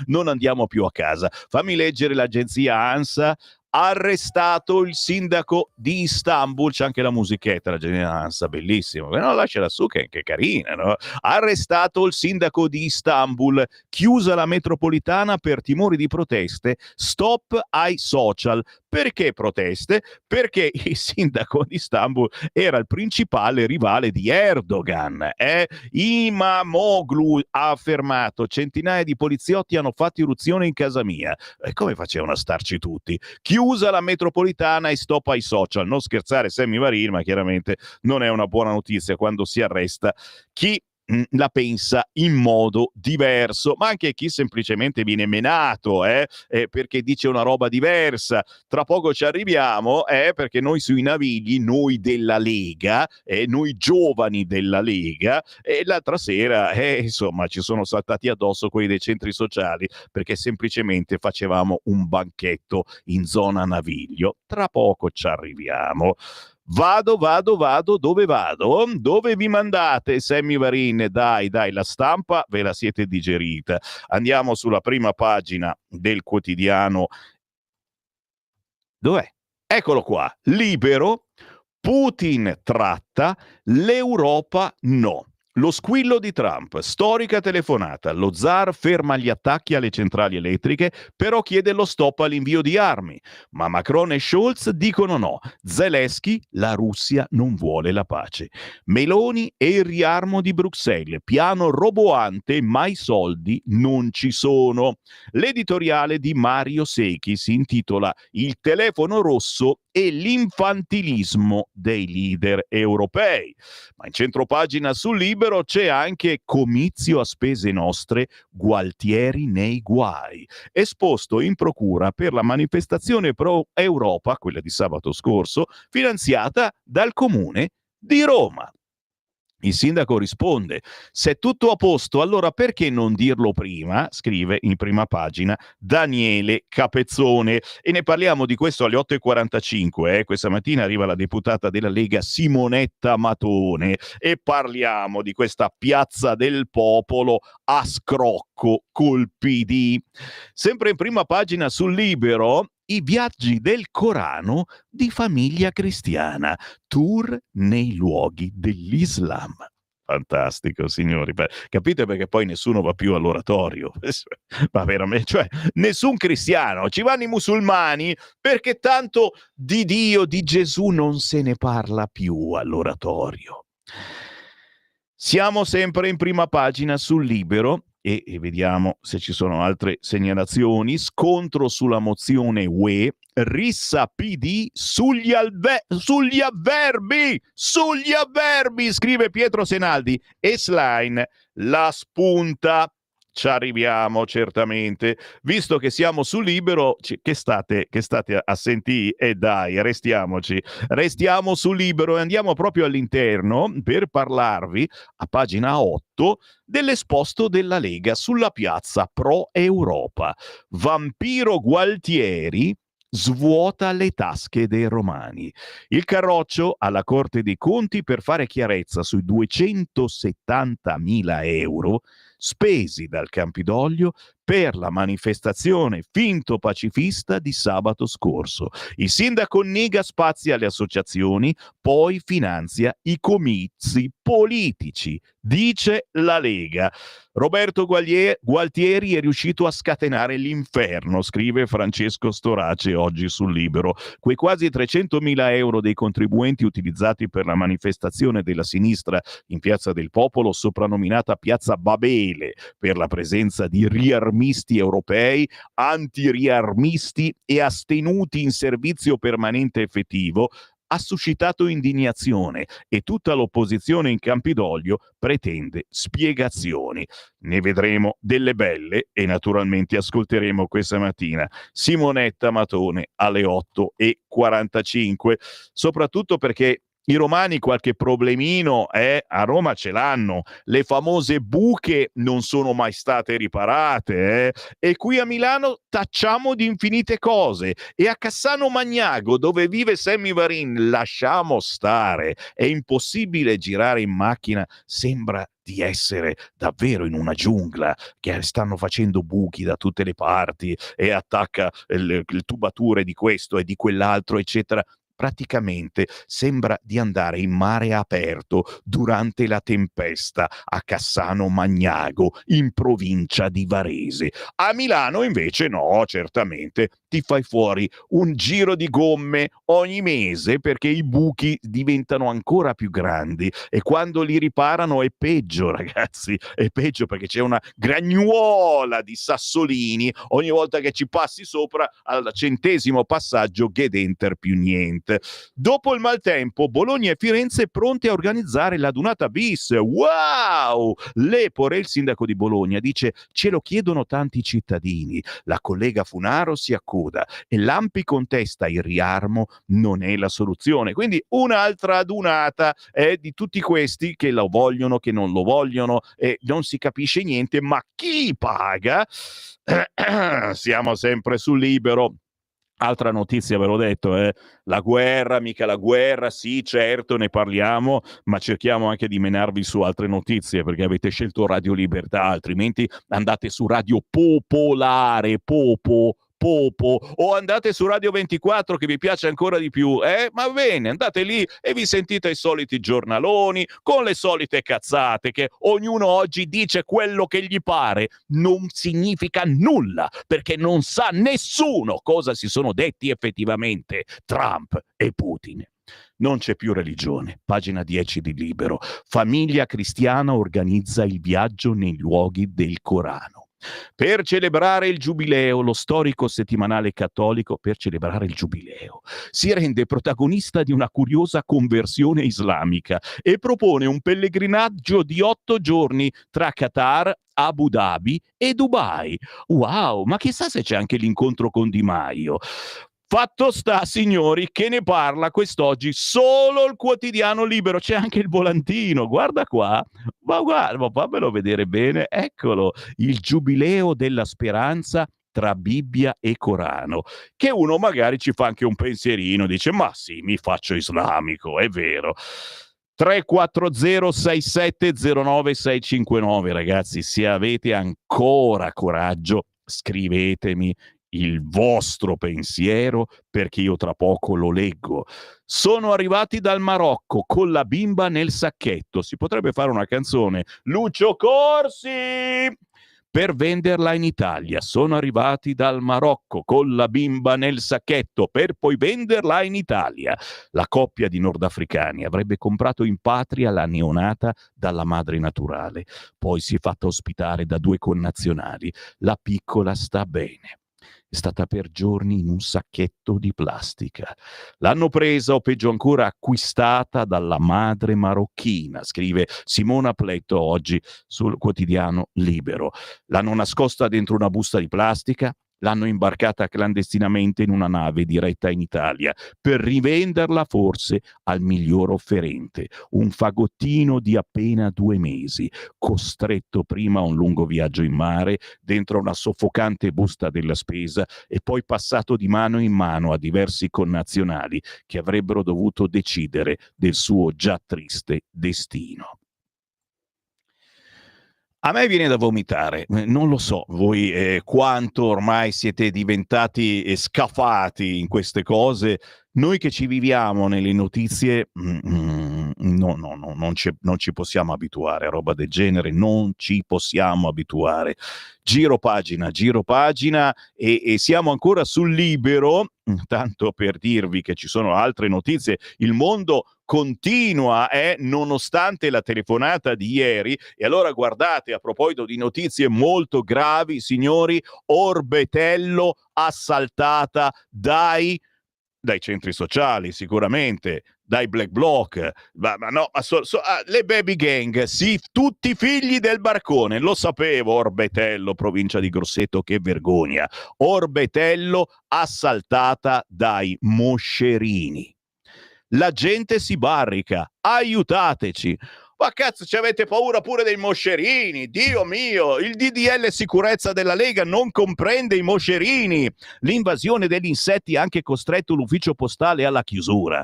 Non andiamo più a casa. Fammi leggere l'agenzia ANSA. Arrestato il sindaco di Istanbul, c'è anche la musichetta, la generazione bellissima, no, lasciala su che è carina, no? Arrestato il sindaco di Istanbul, chiusa la metropolitana per timori di proteste, stop ai social. Perché proteste? Perché il sindaco di Istanbul era il principale rivale di Erdogan. Imamoglu ha affermato: centinaia di poliziotti hanno fatto irruzione in casa mia. E come facevano a starci tutti? Chiusa la metropolitana e stop ai social. Non scherzare, Sammy Varin, ma chiaramente non è una buona notizia quando si arresta chi la pensa in modo diverso, ma anche chi semplicemente viene menato perché dice una roba diversa. Tra poco ci arriviamo, perché noi sui Navigli, noi della Lega, noi giovani della Lega, l'altra sera insomma ci sono saltati addosso quelli dei centri sociali perché semplicemente facevamo un banchetto in zona Naviglio. Tra poco ci arriviamo. Vado, dove vado? Dove vi mandate, Sammy Varin? Dai, la stampa ve la siete digerita. Andiamo sulla prima pagina del quotidiano. Dov'è? Eccolo qua, Libero. Putin tratta, l'Europa no. Lo squillo di Trump, storica telefonata, lo zar ferma gli attacchi alle centrali elettriche, però chiede lo stop all'invio di armi. Ma Macron e Scholz dicono no. Zelensky, la Russia non vuole la pace. Meloni e il riarmo di Bruxelles, piano roboante, ma i soldi non ci sono. L'editoriale di Mario Secchi si intitola Il telefono rosso e l'infantilismo dei leader europei. Ma in centropagina sul Libero c'è anche comizio a spese nostre, Gualtieri nei guai, esposto in procura per la manifestazione pro Europa, quella di sabato scorso, finanziata dal Comune di Roma. Il sindaco risponde: se è tutto a posto, allora perché non dirlo prima? Scrive in prima pagina Daniele Capezzone. E ne parliamo di questo alle 8:45. Questa mattina arriva la deputata della Lega Simonetta Matone e parliamo di questa piazza del popolo a scrocco col PD. Sempre in prima pagina sul Libero, i viaggi del Corano di famiglia cristiana, tour nei luoghi dell'Islam. Fantastico, signori. Capite perché poi nessuno va più all'oratorio? Ma veramente, cioè, nessun cristiano, ci vanno i musulmani perché tanto di Dio, di Gesù non se ne parla più all'oratorio. Siamo sempre in prima pagina sul Libero e vediamo se ci sono altre segnalazioni. Scontro sulla mozione UE, rissa PD sugli avverbi, scrive Pietro Senaldi. E Schlein la spunta. Ci arriviamo certamente, visto che siamo sul Libero, che state a sentire, e dai, restiamo sul Libero e andiamo proprio all'interno per parlarvi a pagina 8 dell'esposto della Lega sulla piazza Pro Europa. Vampiro Gualtieri svuota le tasche dei romani. Il Carroccio alla Corte dei Conti per fare chiarezza sui 270.000 euro spesi dal Campidoglio per la manifestazione finto pacifista di sabato scorso. Il sindaco nega spazi alle associazioni, poi finanzia i comizi politici, dice la Lega. Roberto Gualtieri è riuscito a scatenare l'inferno, scrive Francesco Storace oggi sul Libero. Quei quasi 300.000 euro dei contribuenti utilizzati per la manifestazione della sinistra in Piazza del Popolo, soprannominata Piazza Babele, per la presenza di riarmisti europei, antiriarmisti e astenuti in servizio permanente effettivo, ha suscitato indignazione e tutta l'opposizione in Campidoglio pretende spiegazioni. Ne vedremo delle belle e naturalmente ascolteremo questa mattina Simonetta Matone alle 8:45, soprattutto perché i romani qualche problemino a Roma ce l'hanno, le famose buche non sono mai state riparate e qui a Milano tacciamo di infinite cose e a Cassano Magnago, dove vive Sammy Varin, lasciamo stare, è impossibile girare in macchina, sembra di essere davvero in una giungla, che stanno facendo buchi da tutte le parti e attacca le tubature di questo e di quell'altro, eccetera. Praticamente sembra di andare in mare aperto durante la tempesta a Cassano Magnago, in provincia di Varese. A Milano invece no, certamente ti fai fuori un giro di gomme ogni mese, perché i buchi diventano ancora più grandi e quando li riparano è peggio, ragazzi, è peggio, perché c'è una gragnuola di sassolini ogni volta che ci passi sopra. Al 100° passaggio get enter più niente. Dopo il maltempo, Bologna e Firenze pronte a organizzare la Dunata bis. Wow! Lepore, il sindaco di Bologna, dice: ce lo chiedono tanti cittadini. La collega Funaro si accoda e l'Ampi contesta: il riarmo non è la soluzione. Quindi un'altra adunata di tutti questi che lo vogliono, che non lo vogliono, e non si capisce niente, ma chi paga? Siamo sempre sul Libero. Altra notizia, ve l'ho detto, la guerra, mica la guerra, sì, certo, ne parliamo, ma cerchiamo anche di menarvi su altre notizie, perché avete scelto Radio Libertà, altrimenti andate su Radio Popolare, Popo, o andate su Radio 24, che vi piace ancora di più, ma bene, andate lì e vi sentite i soliti giornaloni con le solite cazzate, che ognuno oggi dice quello che gli pare. Non significa nulla, perché non sa nessuno cosa si sono detti effettivamente Trump e Putin. Non c'è più religione. Pagina 10 di Libero. Famiglia cristiana organizza il viaggio nei luoghi del Corano. Per celebrare il giubileo, lo storico settimanale cattolico, per celebrare il giubileo, si rende protagonista di una curiosa conversione islamica e propone un pellegrinaggio di 8 giorni tra Qatar, Abu Dhabi e Dubai. Wow, ma chissà se c'è anche l'incontro con Di Maio. Fatto sta, signori, che ne parla quest'oggi solo il quotidiano Libero. C'è anche il volantino, guarda qua, ma guarda, ma fammelo vedere bene, eccolo, il giubileo della speranza tra Bibbia e Corano, che uno magari ci fa anche un pensierino, dice: ma sì, mi faccio islamico, è vero. 340 6709 659, ragazzi, se avete ancora coraggio, scrivetemi il vostro pensiero, perché io tra poco lo leggo. Sono arrivati dal Marocco con la bimba nel sacchetto. Si potrebbe fare una canzone. Lucio Corsi! Per venderla in Italia. Sono arrivati dal Marocco con la bimba nel sacchetto per poi venderla in Italia. La coppia di nordafricani avrebbe comprato in patria la neonata dalla madre naturale. Poi si è fatta ospitare da 2 connazionali. La piccola sta bene. È stata per giorni in un sacchetto di plastica. L'hanno presa, o peggio ancora acquistata, dalla madre marocchina, scrive Simona Pletto oggi sul quotidiano Libero. L'hanno nascosta dentro una busta di plastica, l'hanno imbarcata clandestinamente in una nave diretta in Italia per rivenderla forse al miglior offerente. Un fagottino di appena 2 mesi, costretto prima a un lungo viaggio in mare, dentro una soffocante busta della spesa, e poi passato di mano in mano a diversi connazionali che avrebbero dovuto decidere del suo già triste destino. A me viene da vomitare, non lo so voi quanto ormai siete diventati scafati in queste cose. Noi che ci viviamo nelle notizie, no, non ci possiamo abituare a roba del genere, non ci possiamo abituare. Giro pagina e siamo ancora sul Libero, tanto per dirvi che ci sono altre notizie. Il mondo continua, nonostante la telefonata di ieri. E allora guardate, a proposito di notizie molto gravi, signori, Orbetello assaltata dai centri sociali, sicuramente, dai black bloc, le baby gang, sì, tutti figli del barcone, lo sapevo. Orbetello, provincia di Grosseto, che vergogna. Orbetello assaltata dai moscerini. La gente si barrica, aiutateci. Ma cazzo, ci avete paura pure dei moscerini? Dio mio, il DDL sicurezza della Lega non comprende i moscerini. L'invasione degli insetti ha anche costretto l'ufficio postale alla chiusura.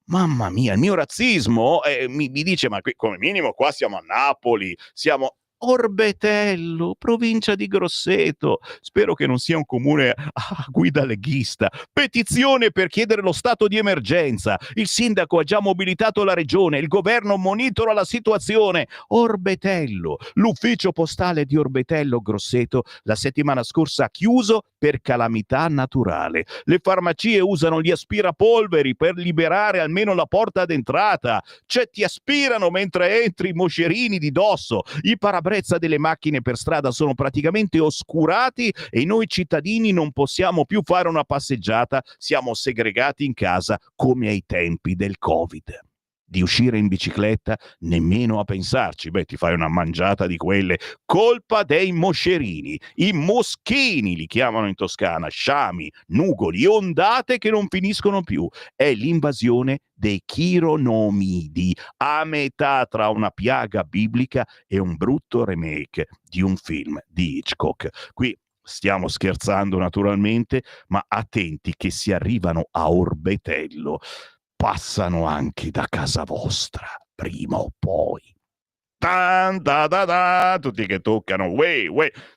Mamma mia, il mio razzismo mi dice, ma qui, come minimo qua siamo a Napoli, siamo Orbetello, provincia di Grosseto. Spero che non sia un comune a guida leghista. Petizione per chiedere lo stato di emergenza. Il sindaco ha già mobilitato la regione, il governo monitora la situazione. Orbetello, l'ufficio postale di Orbetello Grosseto la settimana scorsa ha chiuso per calamità naturale. Le farmacie usano gli aspirapolveri per liberare almeno la porta d'entrata. Cioè ti aspirano mentre entri, i moscerini di dosso. I parabrezza delle macchine per strada sono praticamente oscurati e noi cittadini non possiamo più fare una passeggiata, siamo segregati in casa come ai tempi del Covid. Di uscire in bicicletta nemmeno a pensarci. Ti fai una mangiata di quelle. Colpa dei moscerini, i moschini li chiamano in Toscana, sciami, nugoli, ondate che non finiscono più. È l'invasione dei chironomidi, a metà tra una piaga biblica e un brutto remake di un film di Hitchcock. Qui stiamo scherzando naturalmente, ma attenti che si arrivano a Orbetello, passano anche da casa vostra, prima o poi. Tutti che toccano,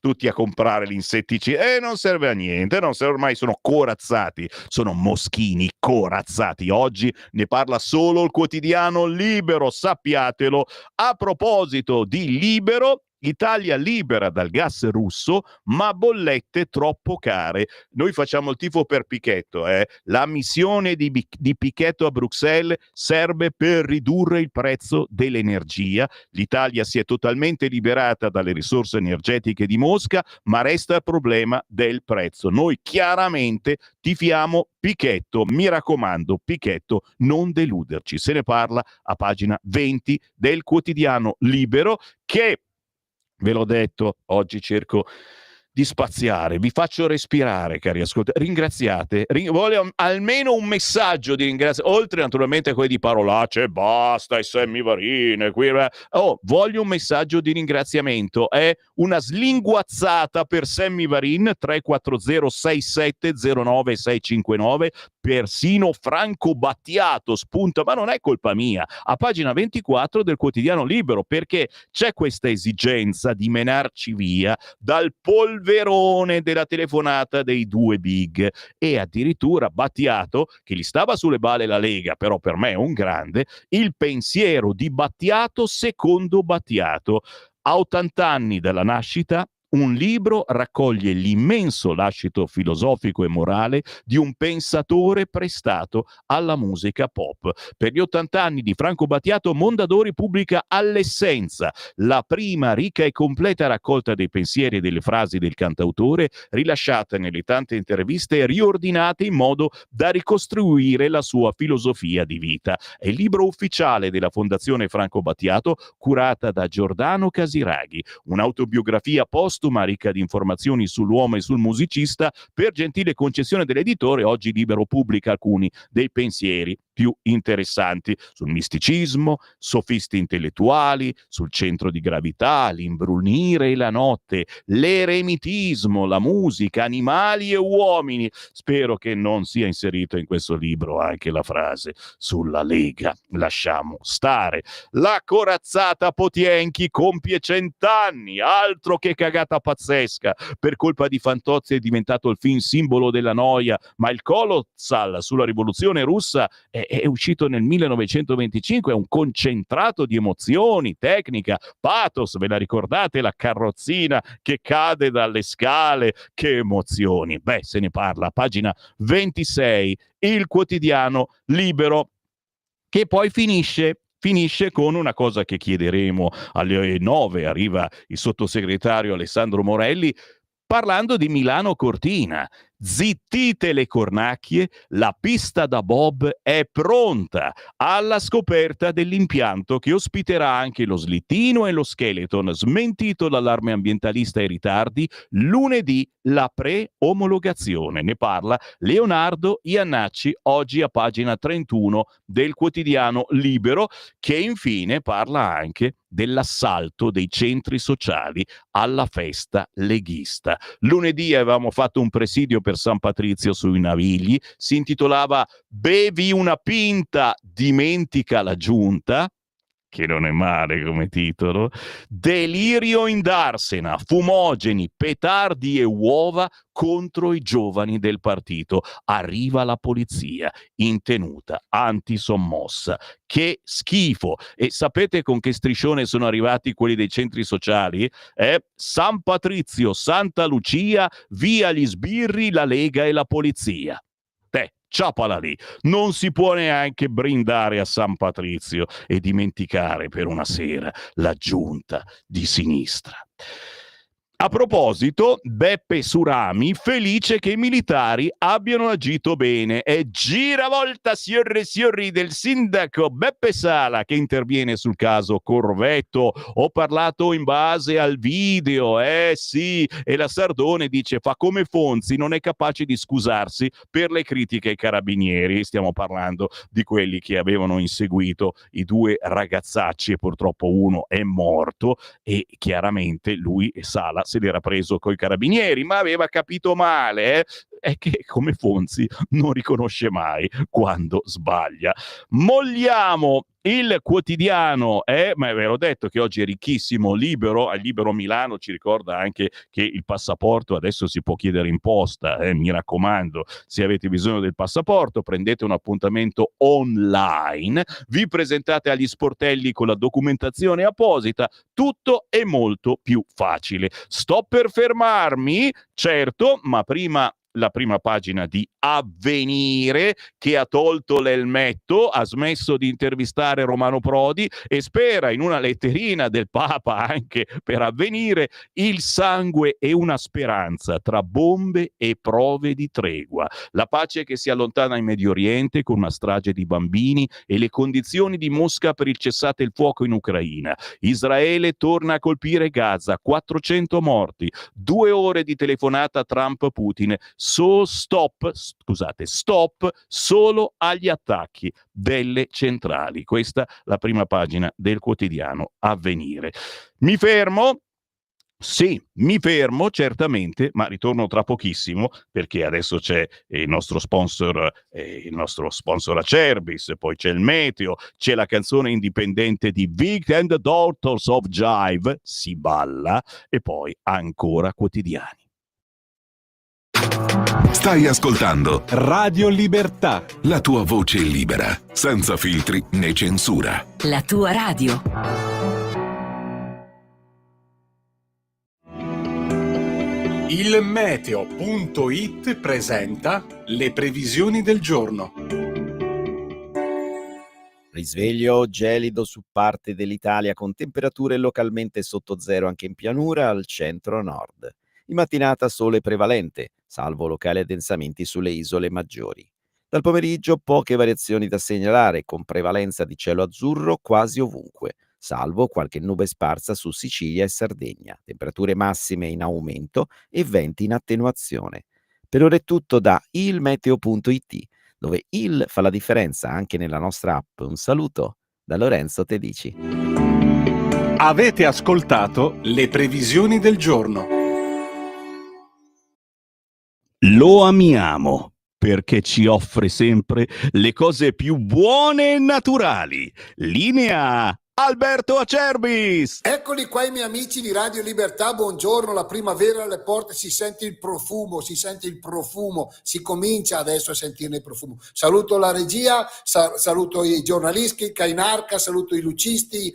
tutti a comprare gli insetticidi, non serve a niente, ormai sono corazzati, sono moschini corazzati. Oggi ne parla solo il quotidiano Libero, sappiatelo. A proposito di Libero, Italia libera dal gas russo, ma bollette troppo care. Noi facciamo il tifo per Pichetto. La missione di Pichetto a Bruxelles serve per ridurre il prezzo dell'energia. L'Italia si è totalmente liberata dalle risorse energetiche di Mosca, ma resta il problema del prezzo. Noi chiaramente tifiamo Pichetto. Mi raccomando, Pichetto, non deluderci. Se ne parla a pagina 20 del quotidiano Libero, che, ve l'ho detto, oggi cerco di spaziare, vi faccio respirare, cari ascoltatori. Ringraziate, voglio almeno un messaggio di ringraziamento, oltre naturalmente a quelli di parolacce, basta, i semivarine, voglio un messaggio di ringraziamento, una slinguazzata per Semivarin, 340670969, persino Franco Battiato spunta, ma non è colpa mia, a pagina 24 del quotidiano Libero, perché c'è questa esigenza di menarci via dal polverone della telefonata dei due big. E addirittura Battiato, che gli stava sulle balle la Lega, però per me è un grande, il pensiero di Battiato secondo Battiato. A 80 anni dalla nascita, un libro raccoglie l'immenso lascito filosofico e morale di un pensatore prestato alla musica pop. Per gli 80 anni di Franco Battiato, Mondadori pubblica All'essenza, la prima ricca e completa raccolta dei pensieri e delle frasi del cantautore, rilasciata nelle tante interviste e riordinate in modo da ricostruire la sua filosofia di vita. È il libro ufficiale della Fondazione Franco Battiato, curata da Giordano Casiraghi, un'autobiografia postuma ricca di informazioni sull'uomo e sul musicista. Per gentile concessione dell'editore, oggi Libero pubblica alcuni dei pensieri più interessanti sul misticismo, sofisti intellettuali, sul centro di gravità, l'imbrunire e la notte, l'eremitismo, la musica, animali e uomini. Spero che non sia inserito in questo libro anche la frase sulla Lega. Lasciamo stare. La corazzata Potienchi compie 100 anni, altro che cagata pazzesca. Per colpa di Fantozzi è diventato il film simbolo della noia, ma il Colossal sulla rivoluzione russa è uscito nel 1925, è un concentrato di emozioni, tecnica, pathos. Ve la ricordate la carrozzina che cade dalle scale? Che emozioni! Beh, se ne parla, pagina 26, il quotidiano Libero, che poi finisce con una cosa che chiederemo alle 9, arriva il sottosegretario Alessandro Morelli, parlando di Milano Cortina. Zittite le cornacchie, la pista da bob è pronta alla scoperta dell'impianto che ospiterà anche lo slittino e lo skeleton. Smentito l'allarme ambientalista e ritardi, lunedì la pre-omologazione. Ne parla Leonardo Iannacci oggi a pagina 31 del quotidiano Libero, che infine parla anche dell'assalto dei centri sociali alla festa leghista. Lunedì avevamo fatto un presidio per San Patrizio sui Navigli, si intitolava "Bevi una pinta, dimentica la giunta", che non è male come titolo. Delirio in Darsena, fumogeni, petardi e uova contro i giovani del partito. Arriva la polizia in tenuta antisommossa. Che schifo! E sapete con che striscione sono arrivati quelli dei centri sociali? San Patrizio, Santa Lucia, via gli sbirri, la Lega e la polizia. Ciapala lì. Non si può neanche brindare a San Patrizio e dimenticare per una sera la giunta di sinistra. A proposito, Beppe Surami felice che i militari abbiano agito bene. È giravolta siorri del sindaco Beppe Sala che interviene sul caso Corvetto. Ho parlato in base al video, sì, e la Sardone dice fa come Fonzi, non è capace di scusarsi per le critiche ai carabinieri. Stiamo parlando di quelli che avevano inseguito i due ragazzacci e purtroppo uno è morto e chiaramente lui e Sala se l'era preso coi carabinieri, ma aveva capito male, è che come Fonzi non riconosce mai quando sbaglia. Molliamo il quotidiano, ma ve l'ho detto che oggi è ricchissimo. Libero, al Libero Milano ci ricorda anche che il passaporto adesso si può chiedere in posta, mi raccomando, se avete bisogno del passaporto prendete un appuntamento online, vi presentate agli sportelli con la documentazione apposita, tutto è molto più facile. Sto per fermarmi, certo, ma prima la prima pagina di Avvenire, che ha tolto l'elmetto, ha smesso di intervistare Romano Prodi e spera in una letterina del Papa anche per Avvenire: il sangue è una speranza tra bombe e prove di tregua. La pace che si allontana in Medio Oriente con una strage di bambini e le condizioni di Mosca per il cessate il fuoco in Ucraina. Israele torna a colpire Gaza, 400 morti, 2 ore di telefonata Trump-Putin. Stop solo agli attacchi delle centrali. Questa la prima pagina del quotidiano Avvenire. Mi fermo? Sì, mi fermo certamente, ma ritorno tra pochissimo perché adesso c'è il nostro sponsor Acerbis, poi c'è il meteo, c'è la canzone indipendente di Vic and the Daughters of Jive, si balla, e poi ancora quotidiani.
Stai ascoltando
Radio Libertà.
la tua voce libera, senza filtri né censura.
La tua radio.
Il meteo.it presenta le previsioni del giorno.
Risveglio gelido su parte dell'Italia con temperature localmente sotto zero anche in pianura al centro-nord. In mattinata sole prevalente, salvo locali addensamenti sulle isole maggiori. Dal pomeriggio poche variazioni da segnalare, con prevalenza di cielo azzurro quasi ovunque, salvo qualche nube sparsa su Sicilia e Sardegna. Temperature massime in aumento e venti in attenuazione. Per ora è tutto da ilmeteo.it. dove il fa la differenza anche nella nostra app. Un saluto da Lorenzo Tedici.
Avete ascoltato le previsioni del giorno.
Lo amiamo perché ci offre sempre le cose più buone e naturali. Linea Alberto Acerbis!
Eccoli qua i miei amici di Radio Libertà, buongiorno, la primavera alle porte, si sente il profumo, si comincia adesso a sentire il profumo. Saluto la regia, saluto i giornalisti, Cainarca, saluto i lucisti,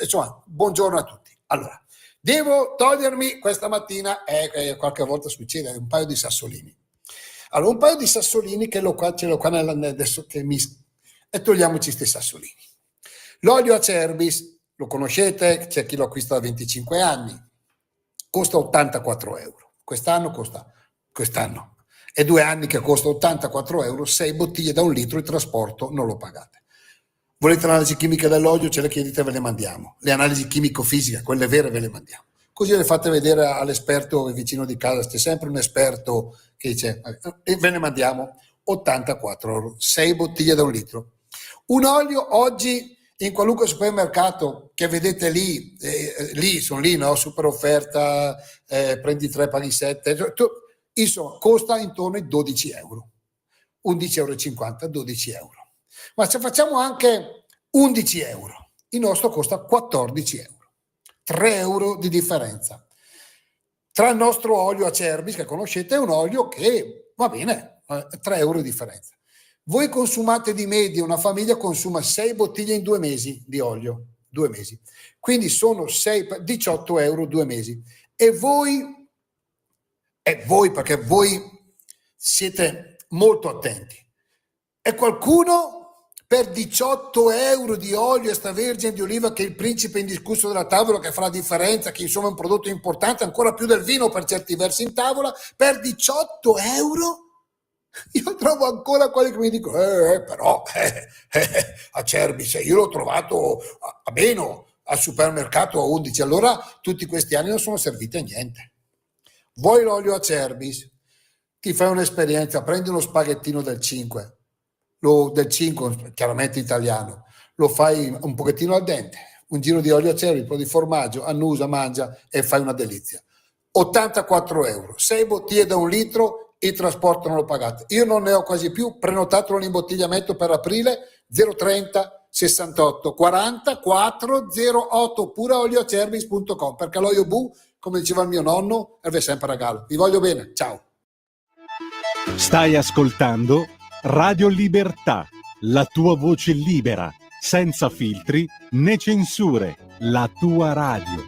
insomma, buongiorno a tutti. Allora, devo togliermi questa mattina, qualche volta succede, un paio di sassolini. Allora, un paio di sassolini ce l'ho qua adesso e togliamoci questi sassolini. L'olio Acerbis, lo conoscete, c'è chi lo acquista da 25 anni, costa 84 euro. Quest'anno è 2 anni che costa 84 euro, 6 bottiglie da 1 litro, il trasporto non lo pagate. Volete l'analisi chimica dell'olio, ce le chiedete, ve le mandiamo. Le analisi chimico-fisiche, quelle vere, ve le mandiamo. Così le fate vedere all'esperto vicino di casa, c'è sempre un esperto che dice, e ve ne mandiamo 84 euro, 6 bottiglie da 1 litro. Un olio oggi in qualunque supermercato che vedete lì, sono lì, no? Super offerta, prendi 3 paghi 7, insomma, costa intorno ai 12 euro, 11,50 euro, 12 euro. Ma se facciamo anche 11 euro, il nostro costa 14 euro, 3 euro di differenza. Tra il nostro olio Acerbis, che conoscete, è un olio che va bene, 3 euro di differenza. Voi consumate di media, una famiglia consuma 6 bottiglie in 2 mesi di olio, 2 mesi. Quindi sono 18 euro 2 mesi. E voi, perché voi siete molto attenti, e qualcuno per 18 euro di olio extravergine di oliva, che è il principe indiscusso della tavola, che fa la differenza, che insomma è un prodotto importante, ancora più del vino per certi versi in tavola, per 18 euro? Io trovo ancora quelli che mi dicono però Acerbis, io l'ho trovato a meno al supermercato a 11, allora tutti questi anni non sono serviti a niente. Vuoi l'olio Acerbis? Ti fai un'esperienza, prendi uno spaghettino del 5, del 5 chiaramente italiano, lo fai un pochettino al dente, un giro di olio Acerbis, un po' di formaggio, annusa, mangia e fai una delizia. 84 euro, 6 bottiglie da 1 litro, il trasporto non lo pagate. Io non ne ho quasi più, prenotatelo l'imbottigliamento per aprile, 030 68 40 408, oppure olioacerbis.com, perché l'olio Bu, come diceva il mio nonno, serve sempre a regalo. Vi voglio bene, ciao.
Stai ascoltando Radio Libertà, la tua voce libera, senza filtri né censure, la tua radio.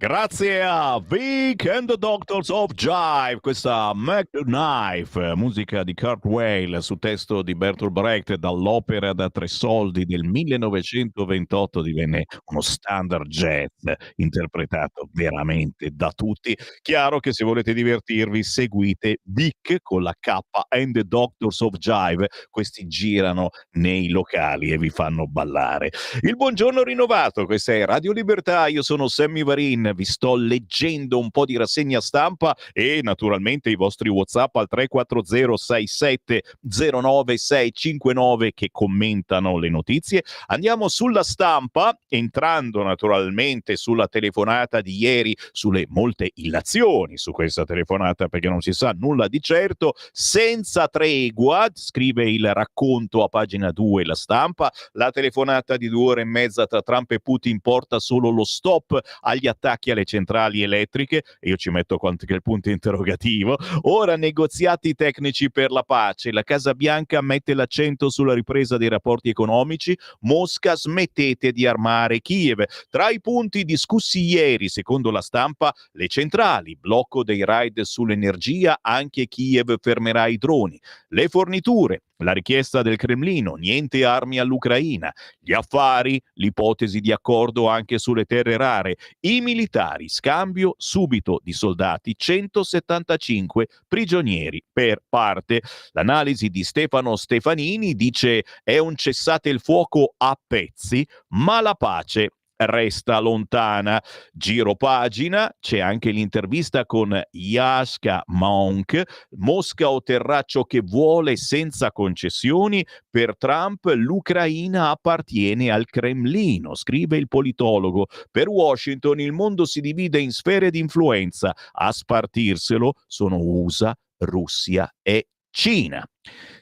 Grazie a Vic and the Doctors of Jive, questa Mac the Knife, musica di Kurt Weill su testo di Bertolt Brecht, dall'opera da tre soldi del 1928 divenne uno standard jazz interpretato veramente da tutti. Chiaro che se volete divertirvi seguite Vic con la K and the Doctors of Jive, questi girano nei locali e vi fanno ballare. Il buongiorno rinnovato, questa è Radio Libertà, io sono Sammy Varin, vi sto leggendo un po' di rassegna stampa e naturalmente i vostri WhatsApp al 3406709659 che commentano le notizie. Andiamo sulla stampa, entrando naturalmente sulla telefonata di ieri, sulle molte illazioni su questa telefonata perché non si sa nulla di certo, senza tregua, scrive il racconto a pagina 2 la stampa, la telefonata di 2 ore e mezza tra Trump e Putin porta solo lo stop agli attacchi alle centrali elettriche, e io ci metto quanto che il punto interrogativo. Ora negoziati tecnici per la pace, la Casa Bianca mette l'accento sulla ripresa dei rapporti economici, Mosca smettete di armare Kiev. Tra i punti discussi ieri, secondo la stampa, le centrali, blocco dei raid sull'energia, anche Kiev fermerà i droni, le forniture, la richiesta del Cremlino, niente armi all'Ucraina, gli affari, l'ipotesi di accordo anche sulle terre rare, i militari, scambio subito di soldati, 175 prigionieri per parte. L'analisi di Stefano Stefanini dice è un cessate il fuoco a pezzi, ma la pace resta lontana. Giro pagina, c'è anche l'intervista con Yashka Monk. Mosca otterrà ciò che vuole senza concessioni. Per Trump l'Ucraina appartiene al Cremlino, scrive il politologo. Per Washington il mondo si divide in sfere di influenza. A spartirselo sono USA, Russia e Cina.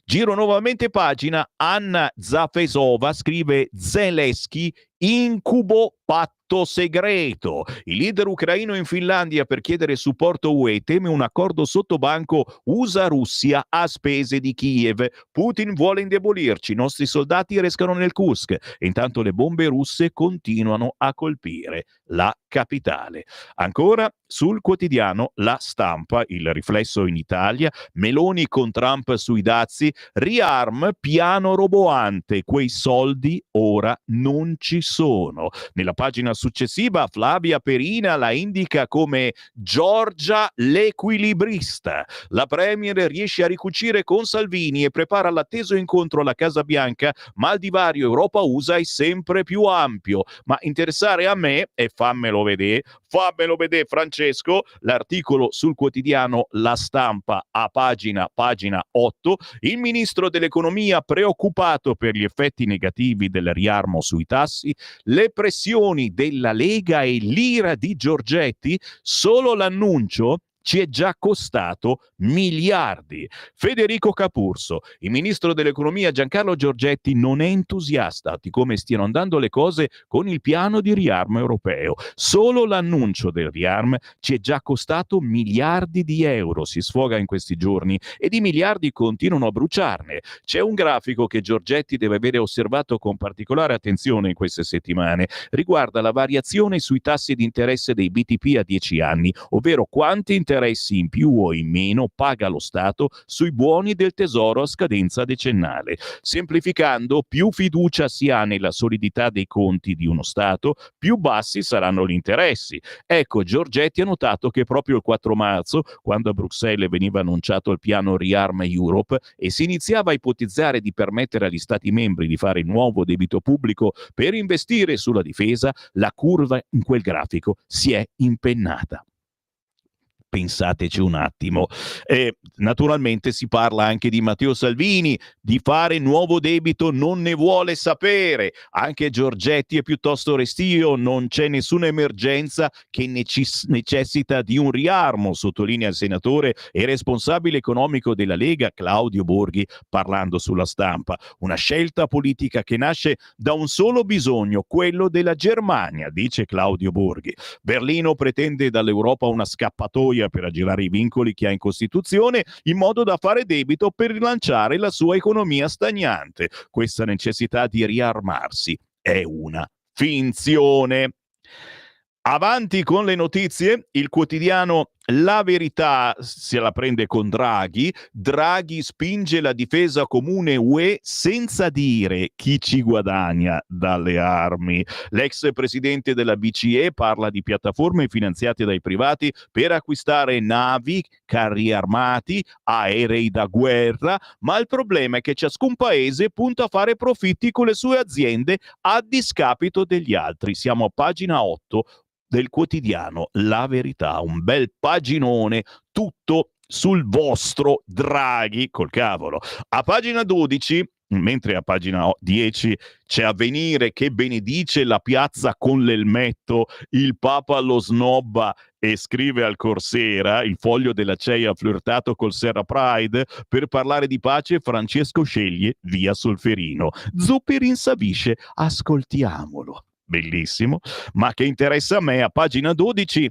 Giro nuovamente pagina, Anna Zafesova scrive Zelensky incubo patto segreto. Il leader ucraino in Finlandia per chiedere supporto UE teme un accordo sottobanco USA-Russia a spese di Kiev. Putin vuole indebolirci, i nostri soldati restano nel Kursk e intanto le bombe russe continuano a colpire la capitale. Ancora sul quotidiano La Stampa, il riflesso in Italia, Meloni con Trump sui dazi, riarm piano roboante, quei soldi ora non ci sono. Nella pagina successiva Flavia Perina la indica come Giorgia l'equilibrista. La premier riesce a ricucire con Salvini e prepara l'atteso incontro alla Casa Bianca, ma il divario Europa-USA è sempre più ampio. Ma interessare a me, e fammelo vedere Francesco, l'articolo sul quotidiano La Stampa a pagina 8, il ministro dell'economia preoccupato per gli effetti negativi del riarmo sui tassi, le pressioni della Lega e l'ira di Giorgetti, solo l'annuncio ci è già costato miliardi. Federico Capurso, il ministro dell'economia Giancarlo Giorgetti non è entusiasta di come stiano andando le cose con il piano di riarmo europeo. Solo l'annuncio del riarmo ci è già costato miliardi di euro, si sfoga in questi giorni, e di miliardi continuano a bruciarne. C'è un grafico che Giorgetti deve avere osservato con particolare attenzione in queste settimane, riguarda la variazione sui tassi di interesse dei BTP a 10 anni, ovvero quanti interessi in più o in meno paga lo Stato sui buoni del tesoro a scadenza decennale. Semplificando, più fiducia si ha nella solidità dei conti di uno Stato, più bassi saranno gli interessi. Ecco, Giorgetti ha notato che proprio il 4 marzo, quando a Bruxelles veniva annunciato il piano Rearm Europe e si iniziava a ipotizzare di permettere agli Stati membri di fare nuovo debito pubblico per investire sulla difesa, la curva in quel grafico si è impennata. Pensateci un attimo. Naturalmente si parla anche di Matteo Salvini, di fare nuovo debito non ne vuole sapere. Anche Giorgetti è piuttosto restio, non c'è nessuna emergenza che necessita di un riarmo, sottolinea il senatore e responsabile economico della Lega Claudio Borghi parlando sulla Stampa. Una scelta politica che nasce da un solo bisogno, quello della Germania, dice Claudio Borghi. Berlino pretende dall'Europa una scappatoia per aggirare i vincoli che ha in Costituzione in modo da fare debito per rilanciare la sua economia stagnante. Questa necessità di riarmarsi è una finzione. Avanti con le notizie, il quotidiano La Verità se la prende con Draghi. Draghi spinge la difesa comune UE senza dire chi ci guadagna dalle armi. L'ex presidente della BCE parla di piattaforme finanziate dai privati per acquistare navi, carri armati, aerei da guerra, ma il problema è che ciascun paese punta a fare profitti con le sue aziende a discapito degli altri. Siamo a pagina 8 del quotidiano La Verità, un bel paginone tutto sul vostro Draghi col cavolo. A pagina 12, mentre a pagina 10 c'è Avvenire che benedice la piazza con l'elmetto, il Papa lo snobba e scrive al Corsera, il Foglio della CEI ha flirtato col Serra Pride, per parlare di pace Francesco sceglie via Solferino. Zuppi rinsavisce, ascoltiamolo. Bellissimo, ma che interessa a me, a pagina 12,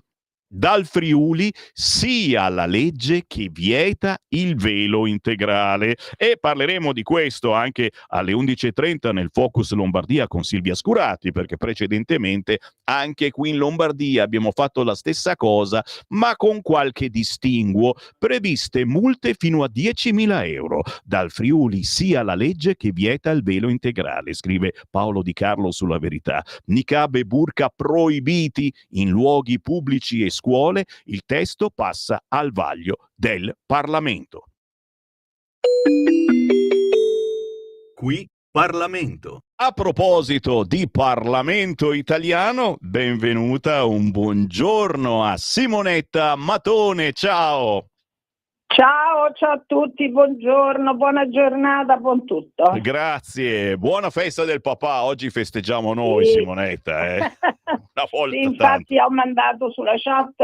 dal Friuli sia la legge che vieta il velo integrale, e parleremo di questo anche alle 11:30 nel Focus Lombardia con Silvia Scurati, perché precedentemente anche qui in Lombardia abbiamo fatto la stessa cosa, ma con qualche distinguo: previste multe fino a 10.000 euro. Dal Friuli sia la legge che vieta il velo integrale, scrive Paolo Di Carlo sulla Verità. Niqab e burqa proibiti in luoghi pubblici e scuole, il testo passa al vaglio del Parlamento.
Qui Parlamento.
A proposito di Parlamento italiano, benvenuta, un buongiorno a Simonetta Matone, ciao!
Ciao a tutti, buongiorno, buona giornata, buon tutto.
Grazie, buona festa del papà, oggi festeggiamo noi,
Sì.
Simonetta, una volta
Sì, infatti ho mandato sulla chat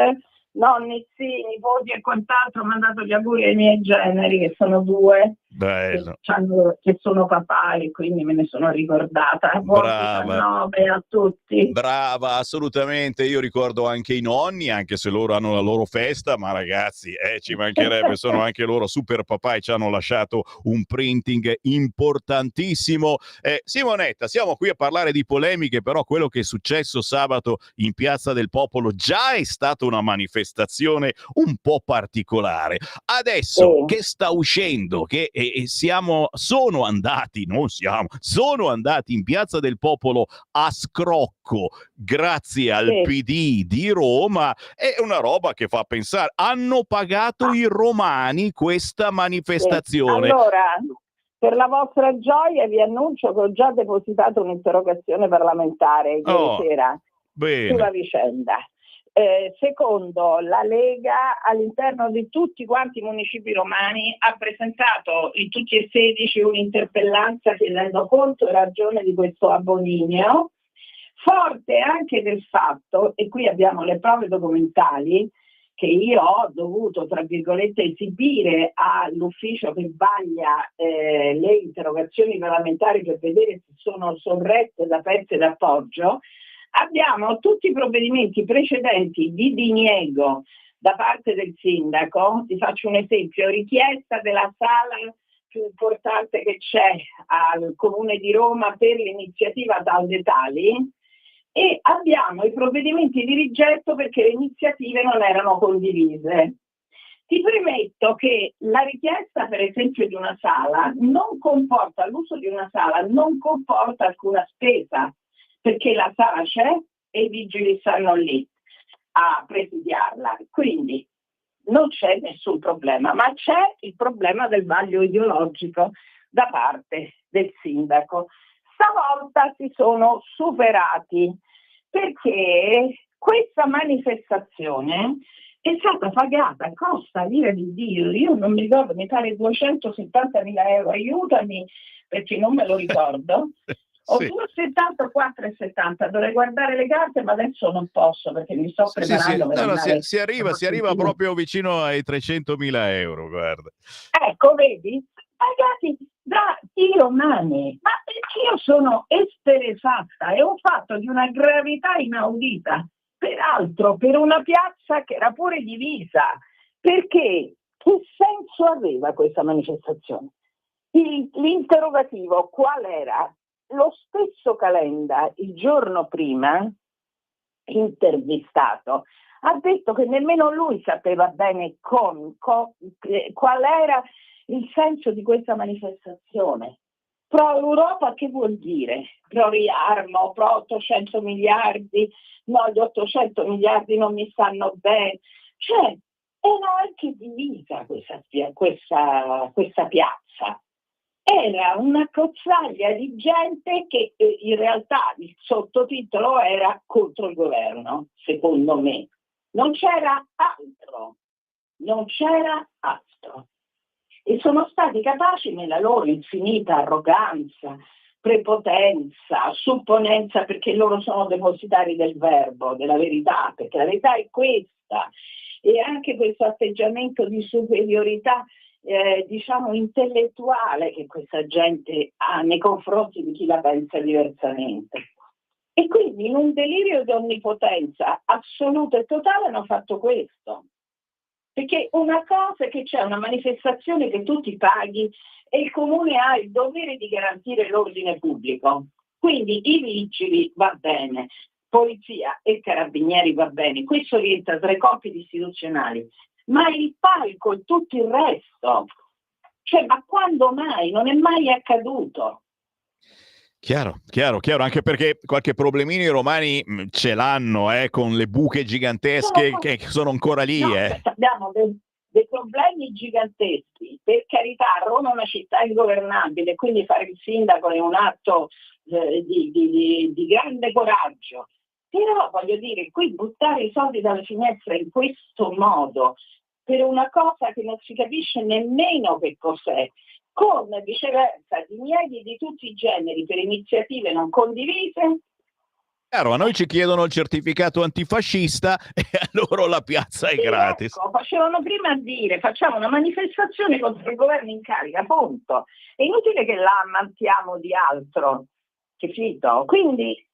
nonni, zii, nipoti e quant'altro, ho mandato gli auguri ai miei generi, che sono due,
bello.
che sono papà, e quindi me ne sono ricordata. Buon
Brava.
19 a tutti.
Brava, assolutamente. Io ricordo anche i nonni, anche se loro hanno la loro festa, ma ragazzi, ci mancherebbe, sono anche loro super papà e ci hanno lasciato un printing importantissimo. Simonetta, siamo qui a parlare di polemiche, però quello che è successo sabato in Piazza del Popolo già è stata una manifestazione un po' particolare. Adesso che sta uscendo, che sono andati in Piazza del Popolo a scrocco grazie al PD di Roma, è una roba che fa pensare. Hanno pagato i romani questa manifestazione.
Allora, per la vostra gioia vi annuncio che ho già depositato un'interrogazione parlamentare ieri sera sulla vicenda. Secondo la Lega, all'interno di tutti quanti i municipi romani ha presentato in tutti e 16 un'interpellanza chiedendo conto e ragione di questo abominio, forte anche del fatto, e qui abbiamo le prove documentali che io ho dovuto, tra virgolette, esibire all'ufficio che vaglia le interrogazioni parlamentari per vedere se sono sorrette da pezzi d'appoggio. Abbiamo tutti i provvedimenti precedenti di diniego da parte del sindaco. Ti faccio un esempio: richiesta della sala più importante che c'è al Comune di Roma per l'iniziativa Tal dei Tali, e abbiamo i provvedimenti di rigetto perché le iniziative non erano condivise. Ti premetto che la richiesta, per esempio, di una sala non comporta, l'uso di una sala non comporta alcuna spesa, perché la sala c'è e i vigili stanno lì a presidiarla, quindi non c'è nessun problema, ma c'è il problema del vaglio ideologico da parte del sindaco. Stavolta si sono superati, perché questa manifestazione è stata pagata, costa l'ira di Dio, io non mi ricordo, mi pare 270.000 euro, aiutami perché non me lo ricordo. Ho 2,70 o 4,70, dovrei guardare le carte, ma adesso non posso perché mi sto preparando per andare.
Si arriva proprio vicino ai 300.000 euro, guarda.
Ecco, vedi? Pagati da i romani, ma io sono esterrefatta, è un fatto di una gravità inaudita, peraltro per una piazza che era pure divisa, perché che senso aveva questa manifestazione? L'interrogativo qual era? Lo stesso Calenda il giorno prima intervistato, ha detto che nemmeno lui sapeva bene qual era il senso di questa manifestazione. Pro Europa che vuol dire? Pro riarmo, pro 800 miliardi, no, gli 800 miliardi non mi stanno bene. Cioè, era anche divisa questa piazza. Era una cozzaglia di gente che in realtà il sottotitolo era contro il governo, secondo me. Non c'era altro. E sono stati capaci nella loro infinita arroganza, prepotenza, supponenza, perché loro sono depositari del verbo, della verità, perché la verità è questa, e anche questo atteggiamento di superiorità intellettuale che questa gente ha nei confronti di chi la pensa diversamente. E quindi in un delirio di onnipotenza assoluta e totale hanno fatto questo. Perché una cosa è che c'è una manifestazione che tu ti paghi e il comune ha il dovere di garantire l'ordine pubblico. Quindi i vigili va bene, polizia e carabinieri va bene, questo rientra tra i compiti istituzionali, ma il palco e tutto il resto, cioè ma quando mai? Non è mai accaduto.
Chiaro, anche perché qualche problemino i romani ce l'hanno, con le buche gigantesche che sono ancora lì.
No, abbiamo dei problemi giganteschi, per carità. Roma è una città ingovernabile, quindi fare il sindaco è un atto di grande coraggio, però voglio dire, qui buttare i soldi dalle finestre in questo modo per una cosa che non si capisce nemmeno che cos'è, con viceversa dinieghi di tutti i generi per iniziative non condivise.
Chiaro, a noi ci chiedono il certificato antifascista e a loro la piazza è gratis.
Ecco, facevano prima a dire facciamo una manifestazione contro il governo in carica, punto. È inutile che la ammantiamo di altro, capito? Quindi,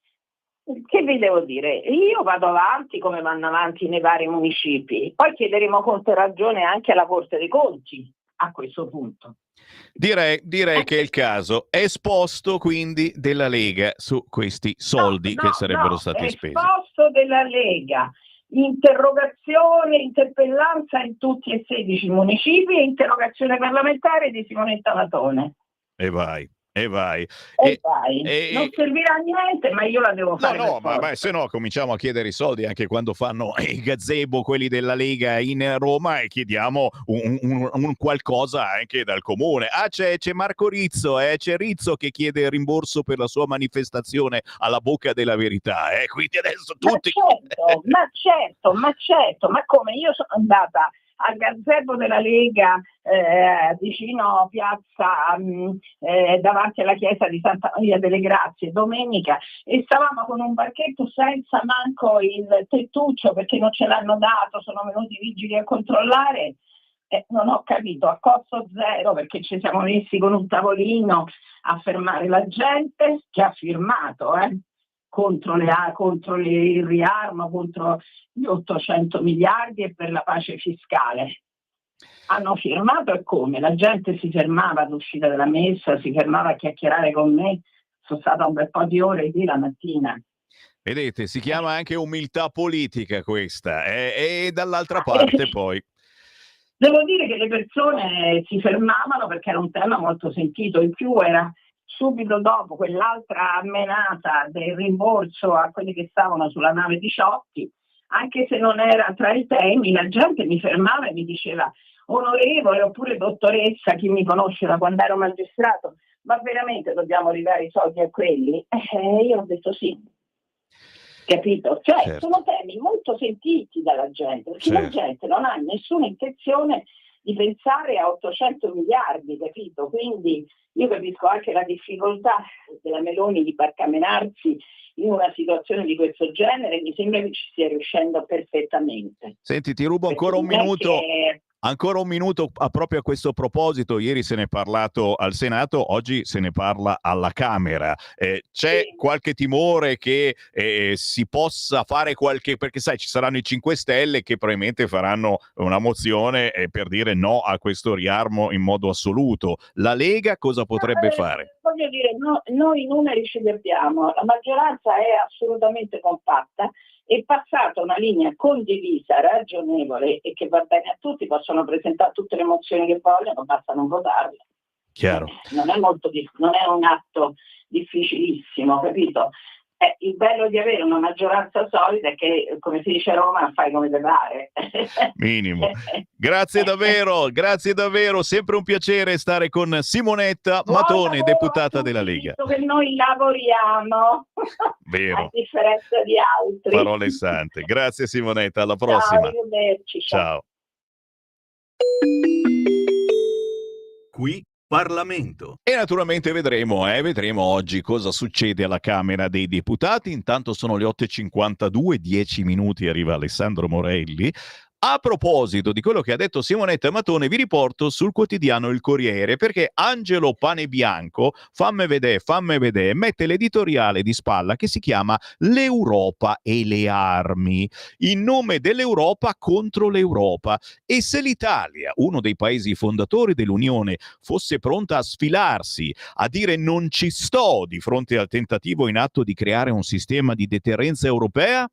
che vi devo dire? Io vado avanti come vanno avanti nei vari municipi, poi chiederemo conto e ragione anche alla Corte dei Conti a questo punto.
Direi che è il caso. Esposto quindi della Lega su questi soldi che sarebbero stati spesi.
Esposto della Lega, interrogazione, interpellanza in tutti e 16 i municipi e interrogazione parlamentare di Simonetta Latone.
E vai.
Non servirà a niente, ma io la devo fare.
No, ma se no cominciamo a chiedere i soldi anche quando fanno i gazebo, quelli della Lega in Roma, e chiediamo un qualcosa anche dal comune. C'è Marco Rizzo, c'è Rizzo che chiede il rimborso per la sua manifestazione alla Bocca della Verità, quindi adesso tutti...
Ma certo, ma come? Io sono andata al gazebo della Lega vicino piazza davanti alla chiesa di Santa Maria delle Grazie domenica, e stavamo con un barchetto senza manco il tettuccio perché non ce l'hanno dato, sono venuti i vigili a controllare. Non ho capito, a costo zero, perché ci siamo messi con un tavolino a fermare la gente che ha firmato contro il riarmo, contro gli 800 miliardi e per la pace fiscale. Hanno firmato, e come? La gente si fermava all'uscita della messa, si fermava a chiacchierare con me. Sono stata un bel po' di ore lì la mattina.
Vedete, si chiama anche umiltà politica questa, e dall'altra parte poi...
Devo dire che le persone si fermavano perché era un tema molto sentito, in più era subito dopo quell'altra menata del rimborso a quelli che stavano sulla nave Diciotti, anche se non era tra i temi, la gente mi fermava e mi diceva onorevole oppure dottoressa, chi mi conosce da quando ero magistrato, ma veramente dobbiamo ridare i soldi a quelli? Io ho detto sì. Capito? Cioè sono temi molto sentiti dalla gente, perché la gente non ha nessuna intenzione di pensare a 800 miliardi, capito? Quindi io capisco anche la difficoltà della Meloni di barcamenarsi in una situazione di questo genere, mi sembra che ci stia riuscendo perfettamente.
Senti, ti rubo ancora un minuto. Ancora un minuto proprio a questo proposito. Ieri se ne è parlato al Senato, oggi se ne parla alla Camera. C'è qualche timore che si possa fare perché sai, ci saranno i 5 Stelle che probabilmente faranno una mozione per dire no a questo riarmo in modo assoluto. La Lega cosa potrebbe fare?
Voglio dire, noi numeri ci perdiamo, la maggioranza è assolutamente compatta è passata una linea condivisa, ragionevole e che va bene a tutti, possono presentare tutte le mozioni che vogliono, basta non votarle.
Chiaro.
Non è un atto difficilissimo, capito? Il bello di avere una maggioranza solida è che, come si dice a Roma, fai come te pare.
Minimo. Grazie davvero, sempre un piacere stare con Simonetta Matone, deputata della Lega.
Che noi lavoriamo,
Vero.
A differenza di altri.
Parole sante. Grazie Simonetta, alla prossima.
Ciao.
Qui Parlamento.
E naturalmente vedremo oggi cosa succede alla Camera dei Deputati. Intanto sono le 8:52, 10 minuti, arriva Alessandro Morelli. A proposito di quello che ha detto Simonetta Matone, vi riporto sul quotidiano Il Corriere, perché Angelo Panebianco, fammi vedere, mette l'editoriale di spalla che si chiama L'Europa e le armi, in nome dell'Europa contro l'Europa. E se l'Italia, uno dei paesi fondatori dell'Unione, fosse pronta a sfilarsi, a dire non ci sto di fronte al tentativo in atto di creare un sistema di deterrenza europea,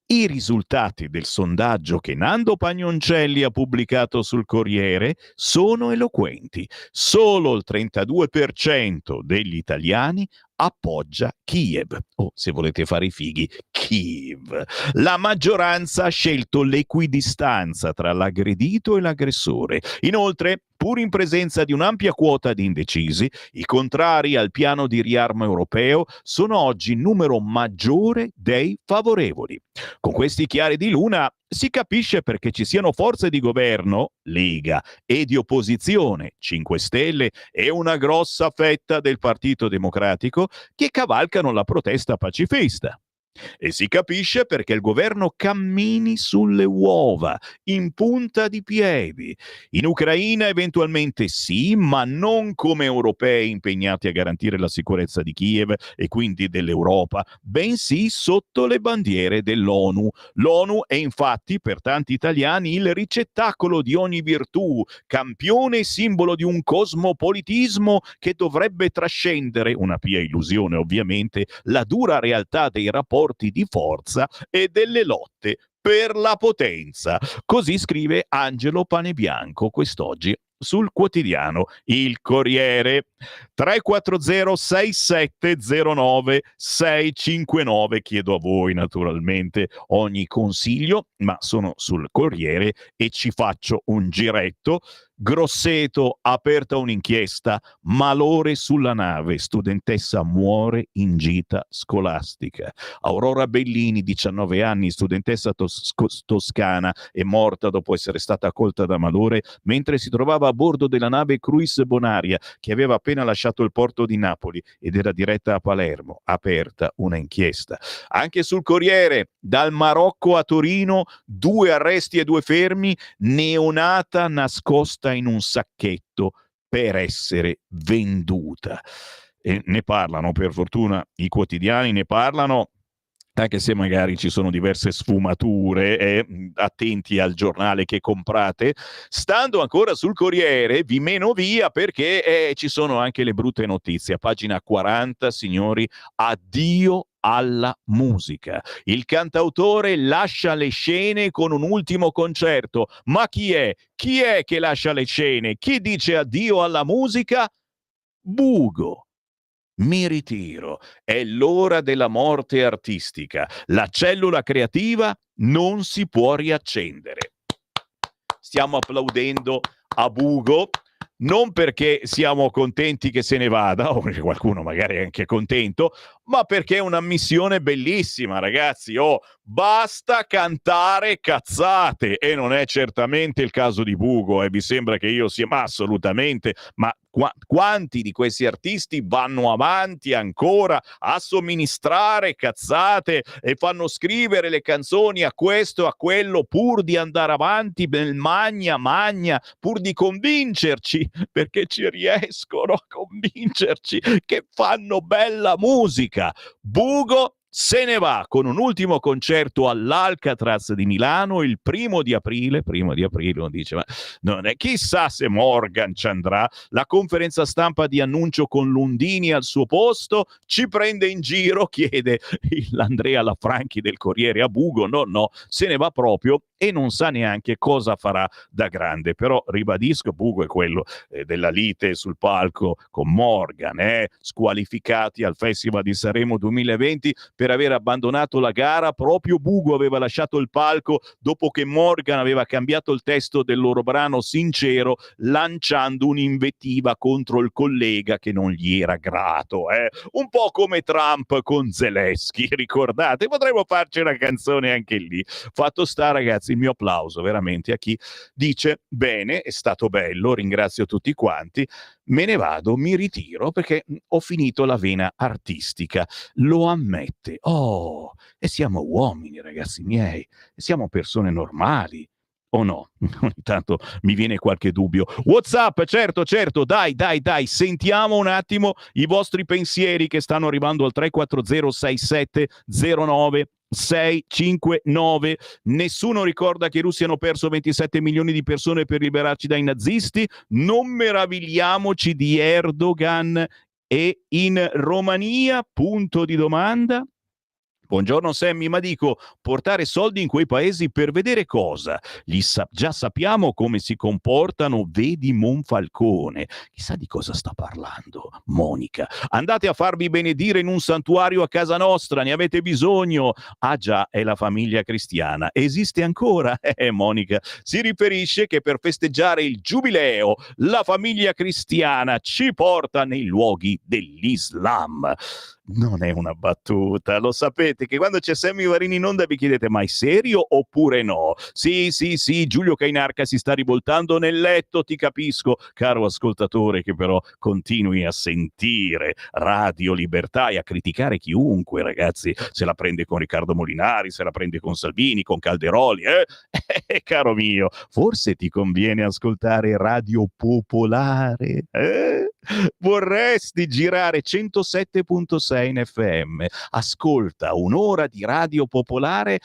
i risultati del sondaggio che Nando Pagnoncelli ha pubblicato sul Corriere sono eloquenti. Solo il 32% degli italiani appoggia Kiev, o se volete fare i fighi, Kiev. La maggioranza ha scelto l'equidistanza tra l'aggredito e l'aggressore. Inoltre, pur in presenza di un'ampia quota di indecisi, i contrari al piano di riarmo europeo sono oggi in numero maggiore dei favorevoli. Con questi chiari di luna si capisce perché ci siano forze di governo, Lega, e di opposizione, 5 Stelle, e una grossa fetta del Partito Democratico che cavalcano la protesta pacifista. E si capisce perché il governo cammini sulle uova, in punta di piedi. In Ucraina eventualmente sì, ma non come europei impegnati a garantire la sicurezza di Kiev e quindi dell'Europa, bensì sotto le bandiere dell'ONU. L'ONU è infatti per tanti italiani il ricettacolo di ogni virtù, campione e simbolo di un cosmopolitismo che dovrebbe trascendere, una pia illusione ovviamente, la dura realtà dei rapporti di forza e delle lotte per la potenza. Così scrive Angelo Panebianco quest'oggi sul quotidiano Il Corriere. 340 6709 659. Chiedo a voi naturalmente ogni consiglio, ma sono sul Corriere e ci faccio un giretto. Grosseto, aperta un'inchiesta, malore sulla nave, studentessa muore in gita scolastica. Aurora Bellini, 19 anni, studentessa toscana, è morta dopo essere stata colta da malore mentre si trovava a bordo della nave Cruise Bonaria che aveva appena lasciato il porto di Napoli ed era diretta a Palermo. Aperta una inchiesta. Anche sul Corriere, dal Marocco a Torino, 2 arresti e 2 fermi, neonata nascosta in un sacchetto per essere venduta. E ne parlano, per fortuna i quotidiani ne parlano, anche se magari ci sono diverse sfumature, attenti al giornale che comprate. Stando ancora sul Corriere, vi meno via perché ci sono anche le brutte notizie. A pagina 40, signori, addio alla musica. Il cantautore lascia le scene con un ultimo concerto. Ma chi è? Chi è che lascia le scene? Chi dice addio alla musica? Bugo. Mi ritiro, è l'ora della morte artistica. La cellula creativa non si può riaccendere. Stiamo applaudendo a Bugo, non perché siamo contenti che se ne vada, o perché qualcuno magari è anche contento, ma perché è una missione bellissima, ragazzi. Basta cantare cazzate, e non è certamente il caso di Bugo, vi sembra che io sia, ma assolutamente, ma quanti di questi artisti vanno avanti ancora a somministrare cazzate e fanno scrivere le canzoni a questo, a quello, pur di andare avanti nel magna, pur di convincerci, perché ci riescono a convincerci che fanno bella musica. Bugo se ne va con un ultimo concerto all'Alcatraz di Milano il 1 di aprile, uno dice, ma non è, chissà se Morgan ci andrà, la conferenza stampa di annuncio con Lundini al suo posto, ci prende in giro, chiede l'Andrea Lafranchi del Corriere a Bugo, no, se ne va proprio e non sa neanche cosa farà da grande, però ribadisco, Bugo è quello della lite sul palco con Morgan, squalificati al Festival di Sanremo 2020 per aver abbandonato la gara. Proprio Bugo aveva lasciato il palco dopo che Morgan aveva cambiato il testo del loro brano Sincero, lanciando un'invettiva contro il collega che non gli era grato, un po' come Trump con Zelensky, ricordate? Potremmo farci una canzone anche lì. Fatto sta, ragazzi, il mio applauso veramente a chi dice bene, è stato bello, ringrazio tutti quanti, me ne vado, mi ritiro perché ho finito la vena artistica, lo ammette. Oh, e siamo uomini, ragazzi miei, siamo persone normali. O no? Ogni tanto mi viene qualche dubbio. WhatsApp, certo, dai, sentiamo un attimo i vostri pensieri che stanno arrivando al 340 6709 659. Nessuno ricorda che i russi hanno perso 27 milioni di persone per liberarci dai nazisti. Non meravigliamoci di Erdogan e in Romania? Punto di domanda. Buongiorno Sammy, ma dico, portare soldi in quei paesi per vedere cosa? Già sappiamo come si comportano, vedi Monfalcone. Chissà di cosa sta parlando Monica. Andate a farvi benedire in un santuario a casa nostra, ne avete bisogno. Ah già, è la famiglia cristiana. Esiste ancora? Monica si riferisce che per festeggiare il giubileo la famiglia cristiana ci porta nei luoghi dell'Islam. Non è una battuta, lo sapete che quando c'è Sammy Varini in onda vi chiedete ma è serio oppure no? Sì, Giulio Cainarca si sta rivoltando nel letto, ti capisco, caro ascoltatore che però continui a sentire Radio Libertà e a criticare chiunque, ragazzi, se la prende con Riccardo Molinari, se la prende con Salvini, con Calderoli, caro mio, forse ti conviene ascoltare Radio Popolare, Vorresti girare 107.6 in FM, ascolta un'ora di Radio Popolare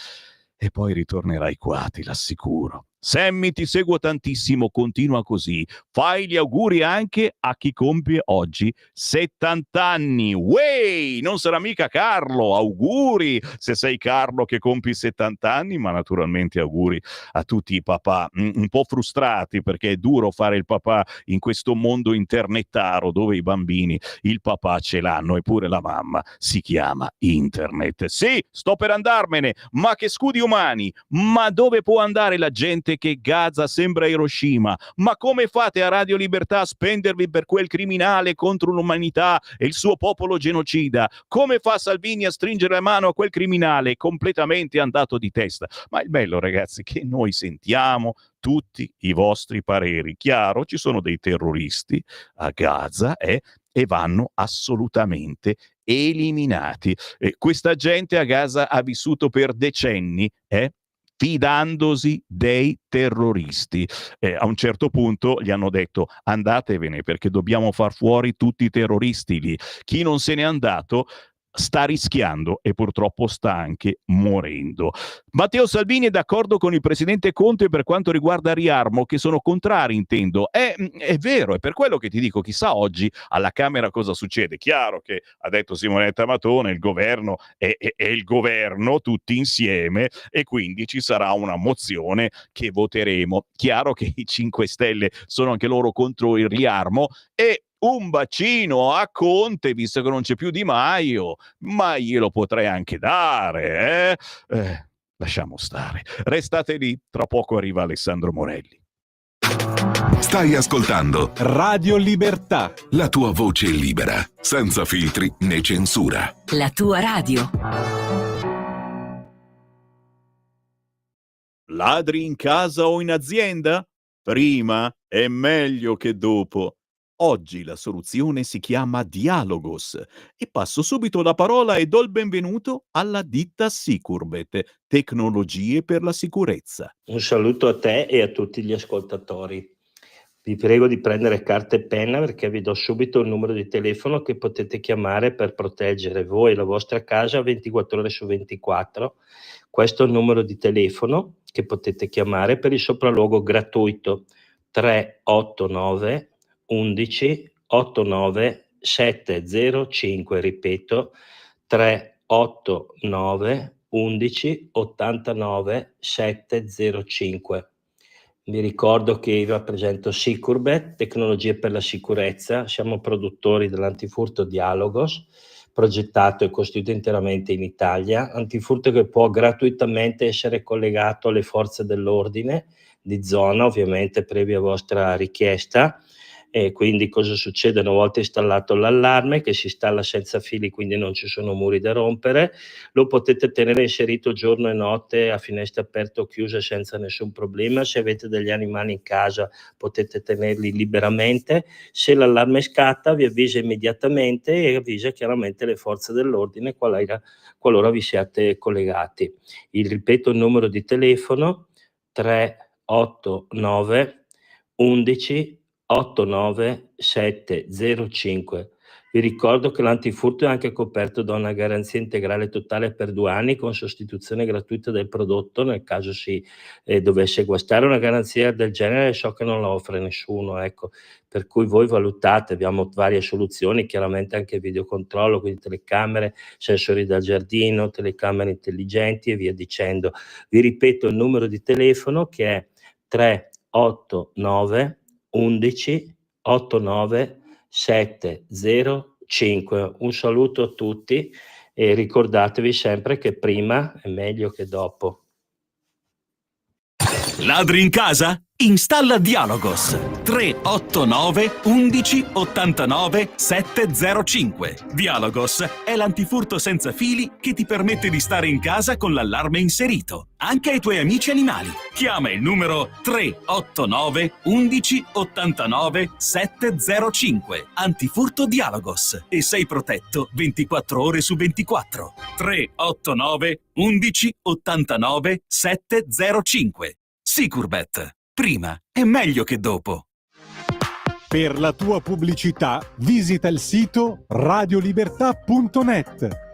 e poi ritornerai qua, ti l'assicuro. Sammy, ti seguo tantissimo, continua così. Fai gli auguri anche a chi compie oggi 70 anni. Wey, non sarà mica Carlo, auguri se sei Carlo che compi 70 anni, ma naturalmente auguri a tutti i papà un po' frustrati perché è duro fare il papà in questo mondo internettaro dove i bambini il papà ce l'hanno eppure la mamma si chiama internet. Sì, sto per andarmene, ma che scudi umani, ma dove può andare la gente che Gaza sembra Hiroshima? Ma come fate a Radio Libertà a spendervi per quel criminale contro l'umanità e il suo popolo genocida? Come fa Salvini a stringere la mano a quel criminale completamente andato di testa? Ma il bello, ragazzi, che noi sentiamo tutti i vostri pareri. Chiaro, ci sono dei terroristi a Gaza e vanno assolutamente eliminati. Questa gente a Gaza ha vissuto per decenni, fidandosi dei terroristi. A un certo punto gli hanno detto andatevene perché dobbiamo far fuori tutti i terroristi lì. Chi non se n'è andato sta rischiando e purtroppo sta anche morendo. Matteo Salvini è d'accordo con il presidente Conte per quanto riguarda Riarmo, che sono contrari, intendo. È vero, è per quello che ti dico, chissà oggi alla Camera cosa succede. Chiaro che ha detto Simonetta Matone, il governo è il governo tutti insieme e quindi ci sarà una mozione che voteremo. Chiaro che i 5 Stelle sono anche loro contro il Riarmo e un bacino a Conte, visto che non c'è più Di Maio, ma glielo potrei anche dare, lasciamo stare. Restate lì, tra poco arriva Alessandro Morelli.
Stai ascoltando
Radio Libertà,
la tua voce libera, senza filtri né censura.
La tua radio.
Ladri in casa o in azienda? Prima è meglio che dopo. Oggi la soluzione si chiama Dialogos e passo subito la parola e do il benvenuto alla ditta Sicurbet, tecnologie per la sicurezza.
Un saluto a te e a tutti gli ascoltatori.
Vi prego di prendere carta e penna perché vi do subito il numero di telefono che potete chiamare per proteggere voi e la vostra casa 24 ore su 24. Questo è il numero di telefono che potete chiamare per il sopralluogo gratuito 389 11 89 705, ripeto 389 11 89 705. Vi ricordo che io rappresento Sicurbet, tecnologie per la sicurezza, siamo produttori dell'antifurto Dialogos, progettato e costruito interamente in Italia, antifurto che può gratuitamente essere collegato alle forze dell'ordine di zona, ovviamente previa vostra richiesta. E quindi cosa succede? Una volta installato l'allarme, che si installa senza fili, quindi non ci sono muri da rompere, lo potete tenere inserito giorno e notte a finestra aperta o chiusa senza nessun problema. Se avete degli animali in casa potete tenerli liberamente. Se l'allarme scatta vi avvisa immediatamente e avvisa chiaramente le forze dell'ordine qualora vi siate collegati. Ripeto il numero di telefono 389 11 89 705. Vi ricordo che l'antifurto è anche coperto da una garanzia integrale totale per 2 anni con sostituzione gratuita del prodotto nel caso si dovesse guastare. Una garanzia del genere so che non la offre nessuno, ecco. Per cui voi valutate, abbiamo varie soluzioni, chiaramente anche videocontrollo, quindi telecamere, sensori da giardino, telecamere intelligenti e via dicendo. Vi ripeto il numero di telefono che è 389 11 89 705. Un saluto a tutti e ricordatevi sempre che prima è meglio che dopo.
Ladri in casa? Installa Dialogos 389 11 89 705. Dialogos è l'antifurto senza fili che ti permette di stare in casa con l'allarme inserito, anche ai tuoi amici animali. Chiama il numero 389 11 89 705. Antifurto Dialogos e sei protetto 24 ore su 24. 389 11 89 705. Sicurbet. Prima è meglio che dopo.
Per la tua pubblicità visita il sito radiolibertà.net.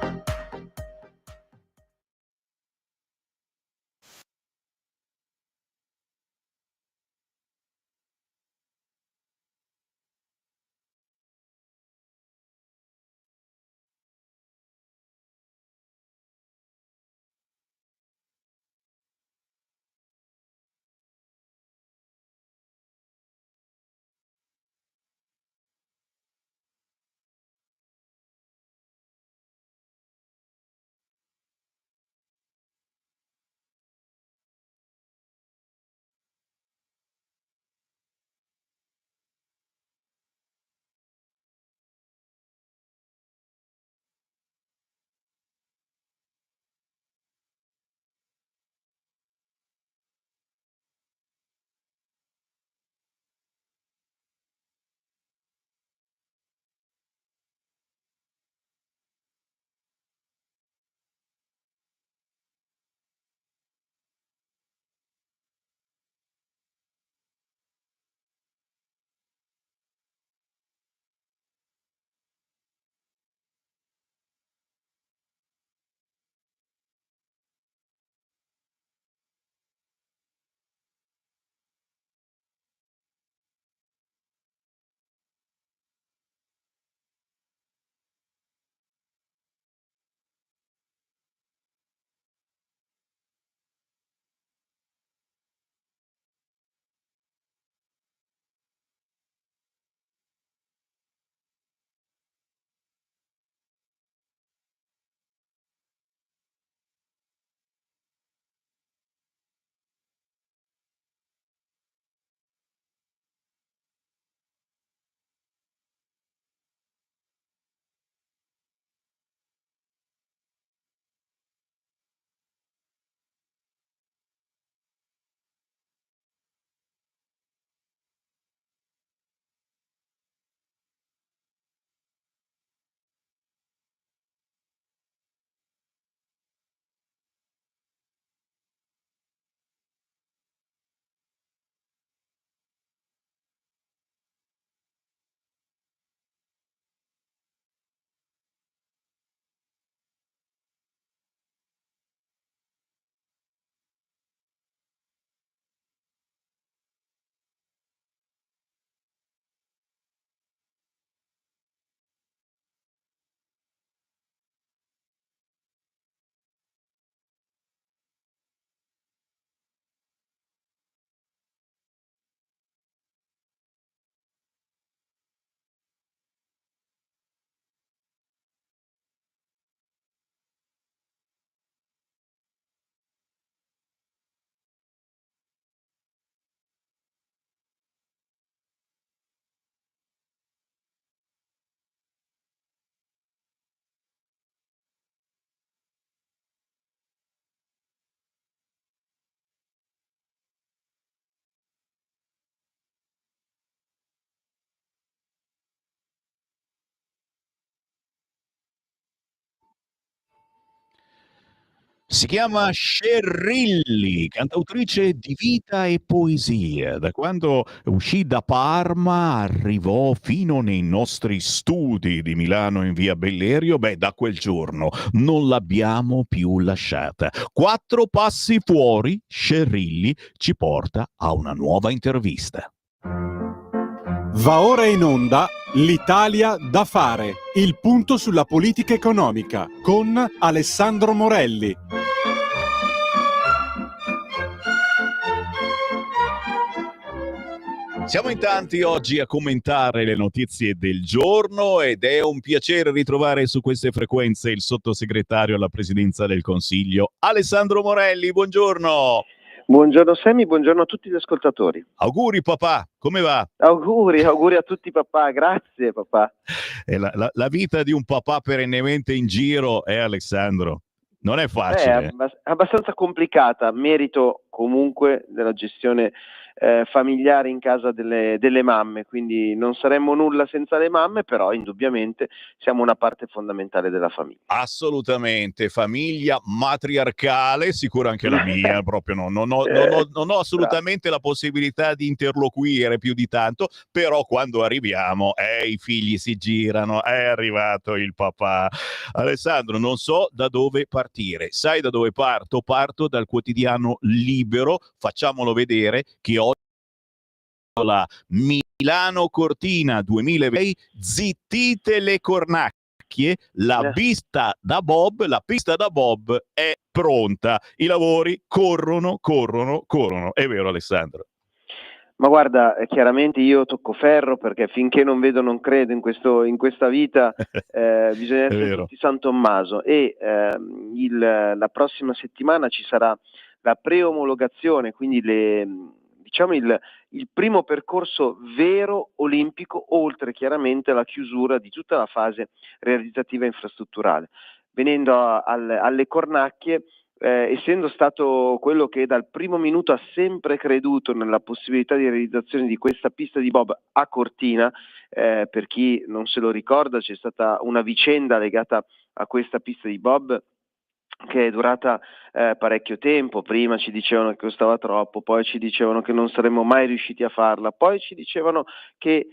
Si chiama Scerrilli, cantautrice di vita e poesia. Da quando uscì da Parma arrivò fino nei nostri studi di Milano in via Bellerio. Beh, da quel giorno non l'abbiamo più lasciata. 4 passi fuori, Scerrilli ci porta a una nuova intervista.
Va ora in onda L'Italia da fare, il punto sulla politica economica con Alessandro Morelli.
Siamo in tanti oggi a commentare le notizie del giorno ed è un piacere ritrovare su queste frequenze il sottosegretario alla Presidenza del Consiglio, Alessandro Morelli. Buongiorno.
Buongiorno Sammy, buongiorno a tutti gli ascoltatori.
Auguri papà, come va?
Auguri a tutti papà, grazie papà.
La vita di un papà perennemente in giro, Alessandro? Non è facile.
È abbastanza complicata, merito comunque della gestione familiare in casa delle mamme, quindi non saremmo nulla senza le mamme, però indubbiamente siamo una parte fondamentale della famiglia.
Assolutamente, famiglia matriarcale, sicuro anche la mia, proprio non ho assolutamente la possibilità di interloquire più di tanto, però quando arriviamo i figli si girano, è arrivato il papà. Alessandro, non so da dove partire. Sai da dove parto? Parto dal quotidiano Libero, facciamolo vedere, che oggi la Milano Cortina 2020, zittite le cornacchie, la pista da bob è pronta, i lavori corrono. È vero Alessandro?
Ma guarda, chiaramente io tocco ferro perché finché non vedo non credo in questa vita, bisogna essere tutti San Tommaso e la prossima settimana ci sarà la preomologazione, quindi il primo percorso vero olimpico, oltre chiaramente alla chiusura di tutta la fase realizzativa infrastrutturale. Venendo alle cornacchie, essendo stato quello che dal primo minuto ha sempre creduto nella possibilità di realizzazione di questa pista di bob a Cortina, per chi non se lo ricorda c'è stata una vicenda legata a questa pista di bob che è durata parecchio tempo. Prima ci dicevano che costava troppo, poi ci dicevano che non saremmo mai riusciti a farla, poi ci dicevano che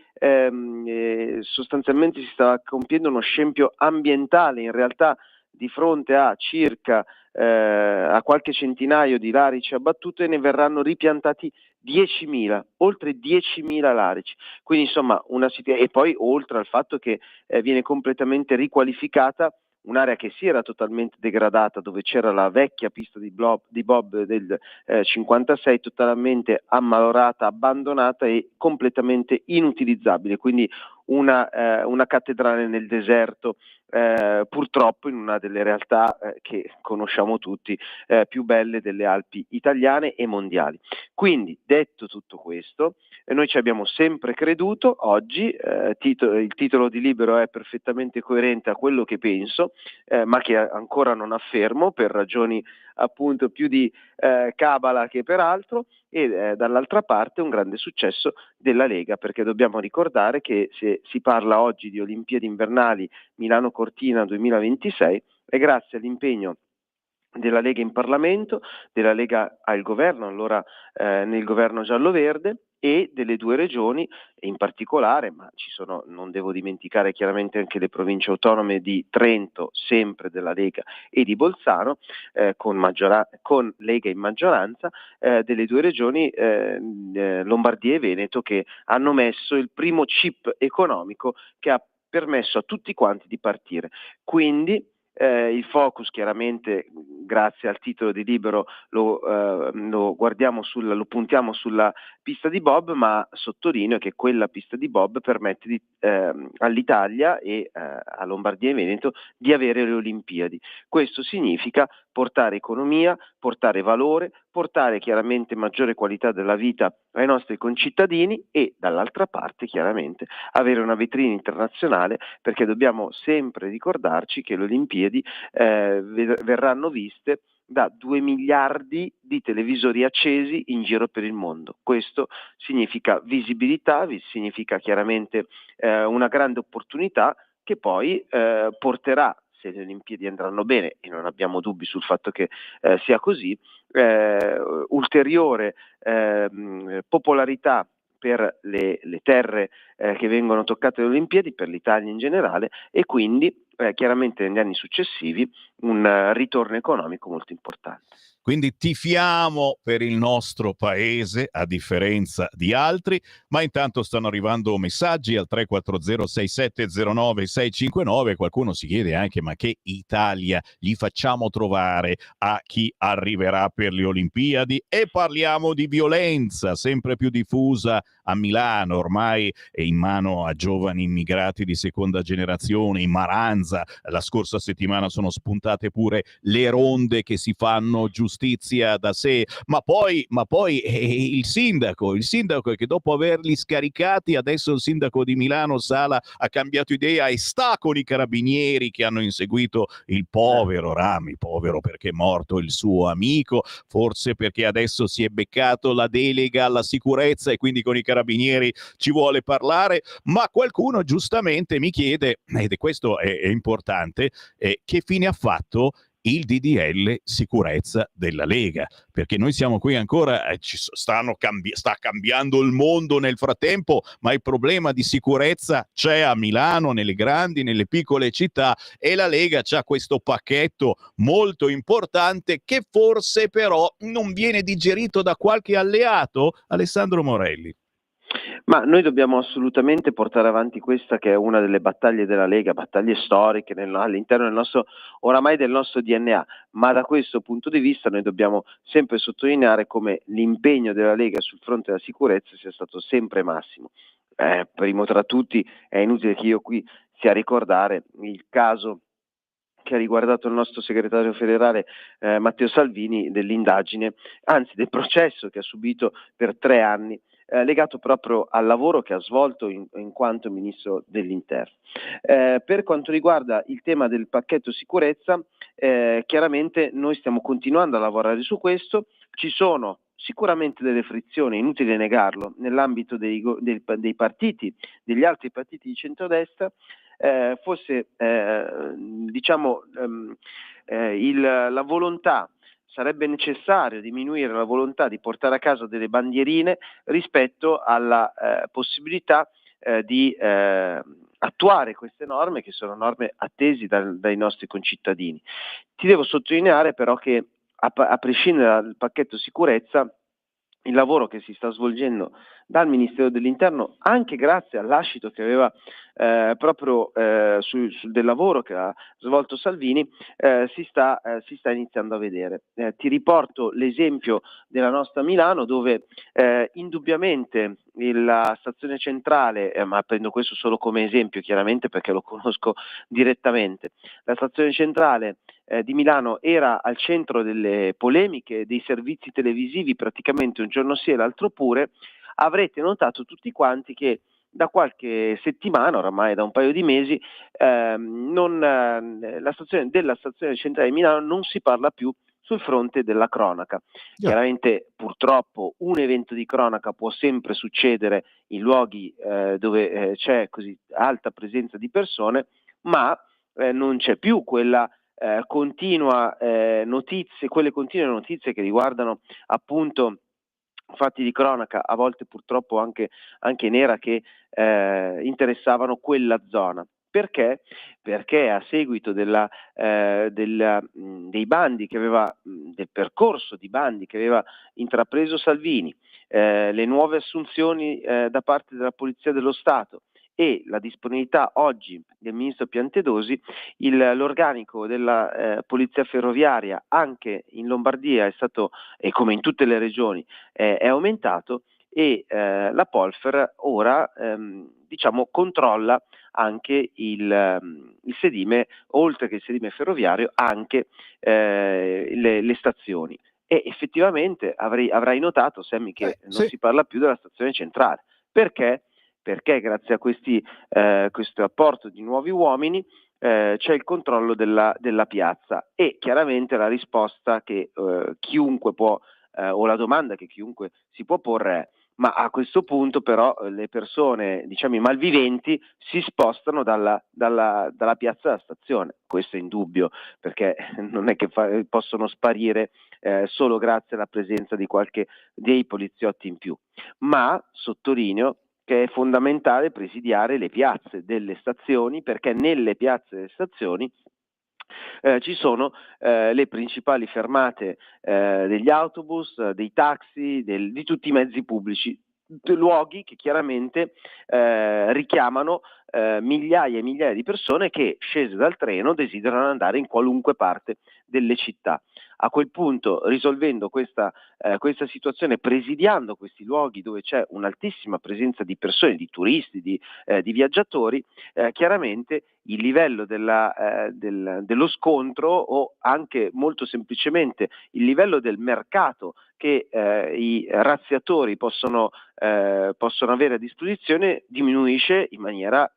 sostanzialmente si stava compiendo uno scempio ambientale. In realtà di fronte a circa a qualche centinaio di larici abbattute ne verranno ripiantati 10.000, oltre 10.000 larici, quindi insomma e poi oltre al fatto che viene completamente riqualificata un'area che si era totalmente degradata, dove c'era la vecchia pista di bob del 56, totalmente ammalorata, abbandonata e completamente inutilizzabile, quindi una cattedrale nel deserto, purtroppo in una delle realtà che conosciamo tutti, più belle delle Alpi italiane e mondiali. Quindi, detto tutto questo, noi ci abbiamo sempre creduto. Oggi il titolo di Libero è perfettamente coerente a quello che penso, ma che ancora non affermo per ragioni appunto più di cabala che per altro, e dall'altra parte un grande successo della Lega, perché dobbiamo ricordare che se si parla oggi di Olimpiadi invernali Milano Cortina 2026 è grazie all'impegno della Lega in Parlamento, della Lega al governo, allora nel governo giallo-verde, e delle due regioni in particolare, ma ci sono, non devo dimenticare chiaramente anche le province autonome di Trento, sempre della Lega, e di Bolzano, con Lega in maggioranza, delle due regioni Lombardia e Veneto, che hanno messo il primo chip economico che ha permesso a tutti quanti di partire. Quindi il focus chiaramente, grazie al titolo di Libero, lo puntiamo sulla pista di bob, ma sottolineo che quella pista di bob permette all'Italia e a Lombardia e Veneto di avere le Olimpiadi. Questo significa portare economia, portare valore, portare chiaramente maggiore qualità della vita ai nostri concittadini e dall'altra parte chiaramente avere una vetrina internazionale, perché dobbiamo sempre ricordarci che le Olimpiadi verranno viste da 2 miliardi di televisori accesi in giro per il mondo. Questo significa visibilità, significa chiaramente una grande opportunità che poi porterà se le Olimpiadi andranno bene, e non abbiamo dubbi sul fatto che sia così, ulteriore popolarità per le terre che vengono toccate alle Olimpiadi, per l'Italia in generale, e quindi chiaramente negli anni successivi un ritorno economico molto importante.
Quindi tifiamo per il nostro paese, a differenza di altri, ma intanto stanno arrivando messaggi al 340-6709-659. Qualcuno si chiede anche: ma che Italia gli facciamo trovare a chi arriverà per le Olimpiadi? E parliamo di violenza sempre più diffusa a Milano, ormai è in mano a giovani immigrati di seconda generazione. In Maranza la scorsa settimana sono spuntate pure le ronde che si fanno giustizia da sé, ma poi il sindaco che dopo averli scaricati, adesso il sindaco di Milano Sala ha cambiato idea e sta con i carabinieri che hanno inseguito il povero Rami, povero perché è morto il suo amico, forse perché adesso si è beccato la delega alla sicurezza e quindi con i carabinieri ci vuole parlare. Ma qualcuno giustamente mi chiede, ed questo è importante, che fine ha fatto il DDL sicurezza della Lega, perché noi siamo qui ancora, sta cambiando il mondo nel frattempo, ma il problema di sicurezza c'è a Milano, nelle grandi, nelle piccole città, e la Lega c'ha questo pacchetto molto importante che forse però non viene digerito da qualche alleato. Alessandro Morelli.
Ma noi dobbiamo assolutamente portare avanti questa, che è una delle battaglie della Lega, battaglie storiche all'interno oramai del nostro DNA, ma da questo punto di vista noi dobbiamo sempre sottolineare come l'impegno della Lega sul fronte della sicurezza sia stato sempre massimo. Primo tra tutti, è inutile che io qui sia a ricordare il caso che ha riguardato il nostro segretario federale Matteo Salvini, dell'indagine, anzi del processo che ha subito per 3 anni, legato proprio al lavoro che ha svolto in quanto Ministro dell'Interno. Per quanto riguarda il tema del pacchetto sicurezza, chiaramente noi stiamo continuando a lavorare su questo, ci sono sicuramente delle frizioni, inutile negarlo, nell'ambito dei partiti, degli altri partiti di centrodestra, la volontà, sarebbe necessario diminuire la volontà di portare a casa delle bandierine rispetto alla possibilità di attuare queste norme, che sono norme attesi dai nostri concittadini. Ti devo sottolineare però che a prescindere dal pacchetto sicurezza, il lavoro che si sta svolgendo dal Ministero dell'Interno, anche grazie all'ascito che aveva del lavoro che ha svolto Salvini, si sta iniziando a vedere. Ti riporto l'esempio della nostra Milano, dove indubbiamente la stazione centrale, ma prendo questo solo come esempio chiaramente perché lo conosco direttamente, la stazione centrale di Milano era al centro delle polemiche, dei servizi televisivi praticamente un giorno sì e l'altro pure. Avrete notato tutti quanti che da qualche settimana, oramai da un paio di mesi, della stazione centrale di Milano non si parla più sul fronte della cronaca. Chiaramente purtroppo un evento di cronaca può sempre succedere in luoghi dove c'è così alta presenza di persone, ma non c'è più quelle continue notizie che riguardano appunto fatti di cronaca, a volte purtroppo anche nera, che interessavano quella zona. Perché? Perché a seguito dei bandi che aveva, del percorso di bandi che aveva intrapreso Salvini, le nuove assunzioni da parte della Polizia dello Stato e la disponibilità oggi del Ministro Piantedosi, l'organico della Polizia Ferroviaria anche in Lombardia è stato, e come in tutte le regioni, è aumentato, e la Polfer ora controlla anche il sedime, oltre che il sedime ferroviario, anche le stazioni. E effettivamente avrai notato, Sammy, che non si parla più della stazione centrale. Perché? Perché grazie a questo apporto di nuovi uomini c'è il controllo della piazza, e chiaramente la risposta che chiunque può o la domanda che chiunque si può porre è: ma a questo punto però le persone, diciamo i malviventi, si spostano dalla piazza della stazione. Questo è indubbio, perché non è che possono sparire solo grazie alla presenza dei poliziotti in più. Ma sottolineo che è fondamentale presidiare le piazze delle stazioni, perché nelle piazze delle stazioni ci sono le principali fermate degli autobus, dei taxi, di tutti i mezzi pubblici, luoghi che chiaramente richiamano migliaia e migliaia di persone che, scese dal treno, desiderano andare in qualunque parte delle città. A quel punto, risolvendo questa situazione, presidiando questi luoghi dove c'è un'altissima presenza di persone, di turisti, di viaggiatori, chiaramente il livello dello scontro, o anche molto semplicemente il livello del mercato che i razziatori possono avere a disposizione, diminuisce in maniera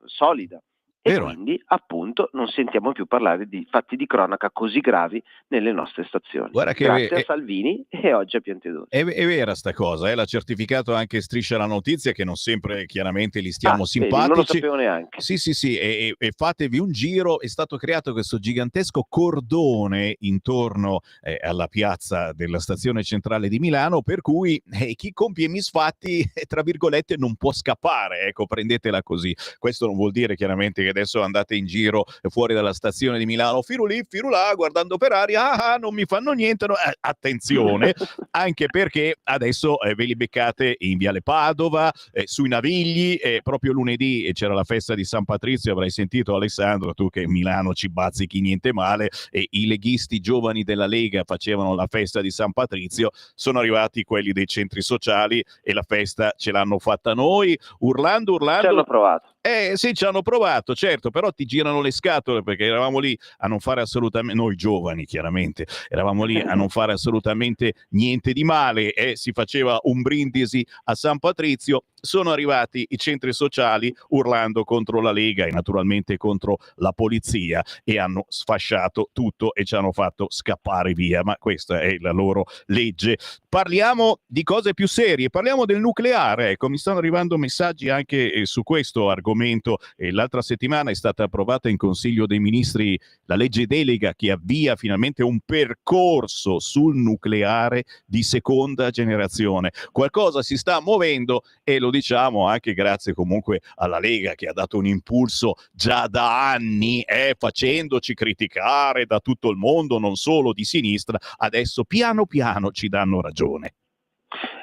solida. E quindi appunto non sentiamo più parlare di fatti di cronaca così gravi nelle nostre stazioni.
Guarda che
grazie a Salvini e oggi a Piantedosi.
È vera sta cosa, l'ha certificato anche Striscia la Notizia, che non sempre chiaramente li stiamo simpatici.
Vedi, non lo sapevo neanche.
Sì, e fatevi un giro, è stato creato questo gigantesco cordone intorno alla piazza della stazione centrale di Milano, per cui chi compie misfatti, tra virgolette, non può scappare, ecco, prendetela così. Questo non vuol dire chiaramente che adesso andate in giro fuori dalla stazione di Milano, firu lì, firu là, guardando per aria, non mi fanno niente, no. Attenzione, anche perché adesso ve li beccate in Viale Padova, sui Navigli, proprio lunedì c'era la festa di San Patrizio, avrai sentito Alessandro, tu che Milano ci bazzichi niente male, e i leghisti giovani della Lega facevano la festa di San Patrizio, sono arrivati quelli dei centri sociali e la festa ce l'hanno fatta noi, urlando.
Ci hanno provato.
Sì, ci hanno provato, certo, però ti girano le scatole, perché eravamo lì a non fare assolutamente, noi giovani chiaramente, eravamo lì a non fare assolutamente niente di male, e si faceva un brindisi a San Patrizio. Sono arrivati i centri sociali urlando contro la Lega e naturalmente contro la polizia, e hanno sfasciato tutto e ci hanno fatto scappare via, ma questa è la loro legge. Parliamo di cose più serie, parliamo del nucleare. Ecco, mi stanno arrivando messaggi anche su questo argomento. L'altra settimana è stata approvata in Consiglio dei Ministri la legge delega che avvia finalmente un percorso sul nucleare di seconda generazione. Qualcosa si sta muovendo, e lo diciamo anche grazie comunque alla Lega, che ha dato un impulso già da anni, facendoci criticare da tutto il mondo, non solo di sinistra. Adesso piano piano ci danno ragione.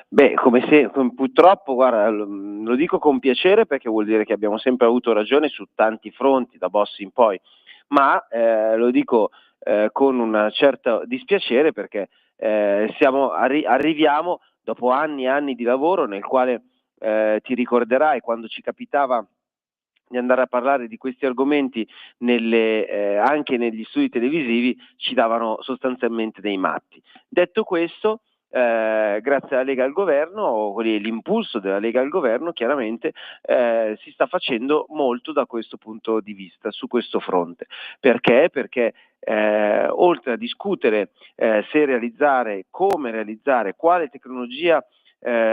Beh, purtroppo, guarda, lo dico con piacere, perché vuol dire che abbiamo sempre avuto ragione su tanti fronti, da Bossi in poi, ma lo dico con un certo dispiacere, perché arriviamo dopo anni e anni di lavoro, nel quale ti ricorderai, quando ci capitava di andare a parlare di questi argomenti anche negli studi televisivi, ci davano sostanzialmente dei matti. Detto questo, grazie alla Lega al governo, l'impulso della Lega al governo, chiaramente si sta facendo molto da questo punto di vista, su questo fronte. Perché? Perché oltre a discutere se realizzare, come realizzare, quale tecnologia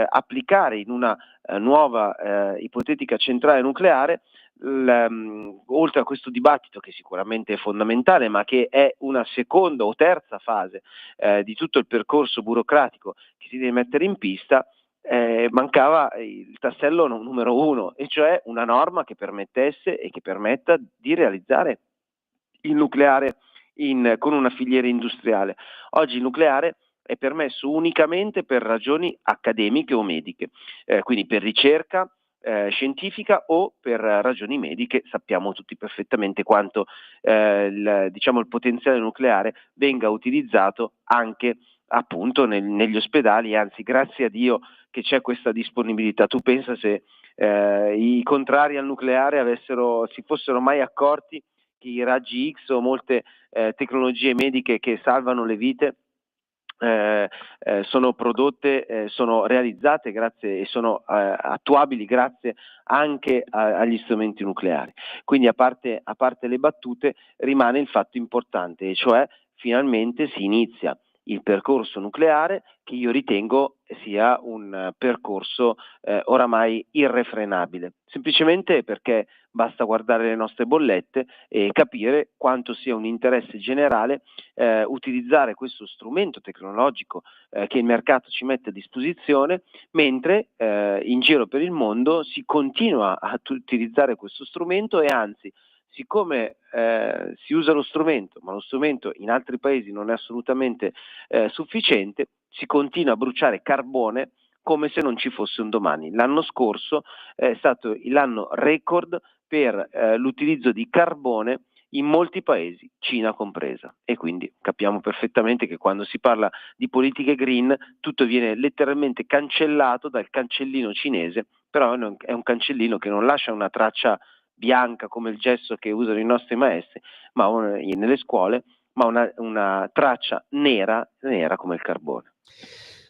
applicare in una nuova ipotetica centrale nucleare, oltre a questo dibattito, che sicuramente è fondamentale, ma che è una seconda o terza fase di tutto il percorso burocratico che si deve mettere in pista, mancava il tassello numero uno, e cioè una norma che permettesse e che permetta di realizzare il nucleare con una filiera industriale. Oggi il nucleare è permesso unicamente per ragioni accademiche o mediche, quindi per ricerca scientifica o per ragioni mediche. Sappiamo tutti perfettamente quanto il potenziale nucleare venga utilizzato anche appunto negli ospedali, anzi grazie a Dio che c'è questa disponibilità. Tu pensa se i contrari al nucleare si fossero mai accorti che i raggi X o molte tecnologie mediche che salvano le vite sono prodotte, sono realizzate grazie e sono attuabili grazie anche agli strumenti nucleari. Quindi a parte le battute, rimane il fatto importante, e cioè finalmente si inizia il percorso nucleare, che io ritengo sia un percorso oramai irrefrenabile, semplicemente perché basta guardare le nostre bollette e capire quanto sia un interesse generale utilizzare questo strumento tecnologico che il mercato ci mette a disposizione, mentre in giro per il mondo si continua a utilizzare questo strumento e anzi, siccome si usa lo strumento, ma lo strumento in altri paesi non è assolutamente sufficiente, si continua a bruciare carbone come se non ci fosse un domani. L'anno scorso è stato l'anno record per l'utilizzo di carbone in molti paesi, Cina compresa, e quindi capiamo perfettamente che quando si parla di politiche green tutto viene letteralmente cancellato dal cancellino cinese, però è un cancellino che non lascia una traccia bianca come il gesso che usano i nostri maestri nelle scuole, ma una traccia nera come il carbone.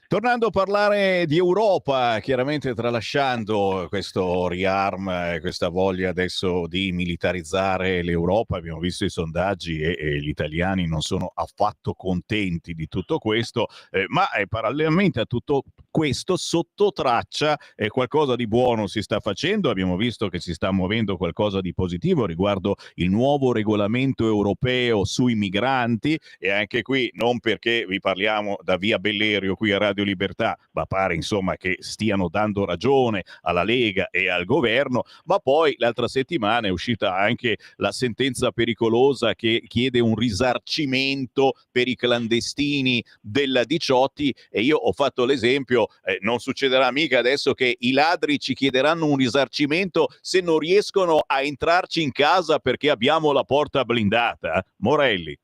Tornando a parlare di Europa, chiaramente tralasciando questo riarm, questa voglia adesso di militarizzare l'Europa, abbiamo visto i sondaggi e gli italiani non sono affatto contenti di tutto questo, ma parallelamente a tutto questo, sotto traccia, qualcosa di buono si sta facendo. Abbiamo visto che si sta muovendo qualcosa di positivo riguardo il nuovo regolamento europeo sui migranti, e anche qui non perché vi parliamo da via Bellerio qui a Radio Libertà, ma pare insomma che stiano dando ragione alla Lega e al governo. Ma poi l'altra settimana è uscita anche la sentenza pericolosa che chiede un risarcimento per i clandestini della Diciotti, e io ho fatto l'esempio, non succederà mica adesso che i ladri ci chiederanno un risarcimento se non riescono a entrarci in casa perché abbiamo la porta blindata. Morelli.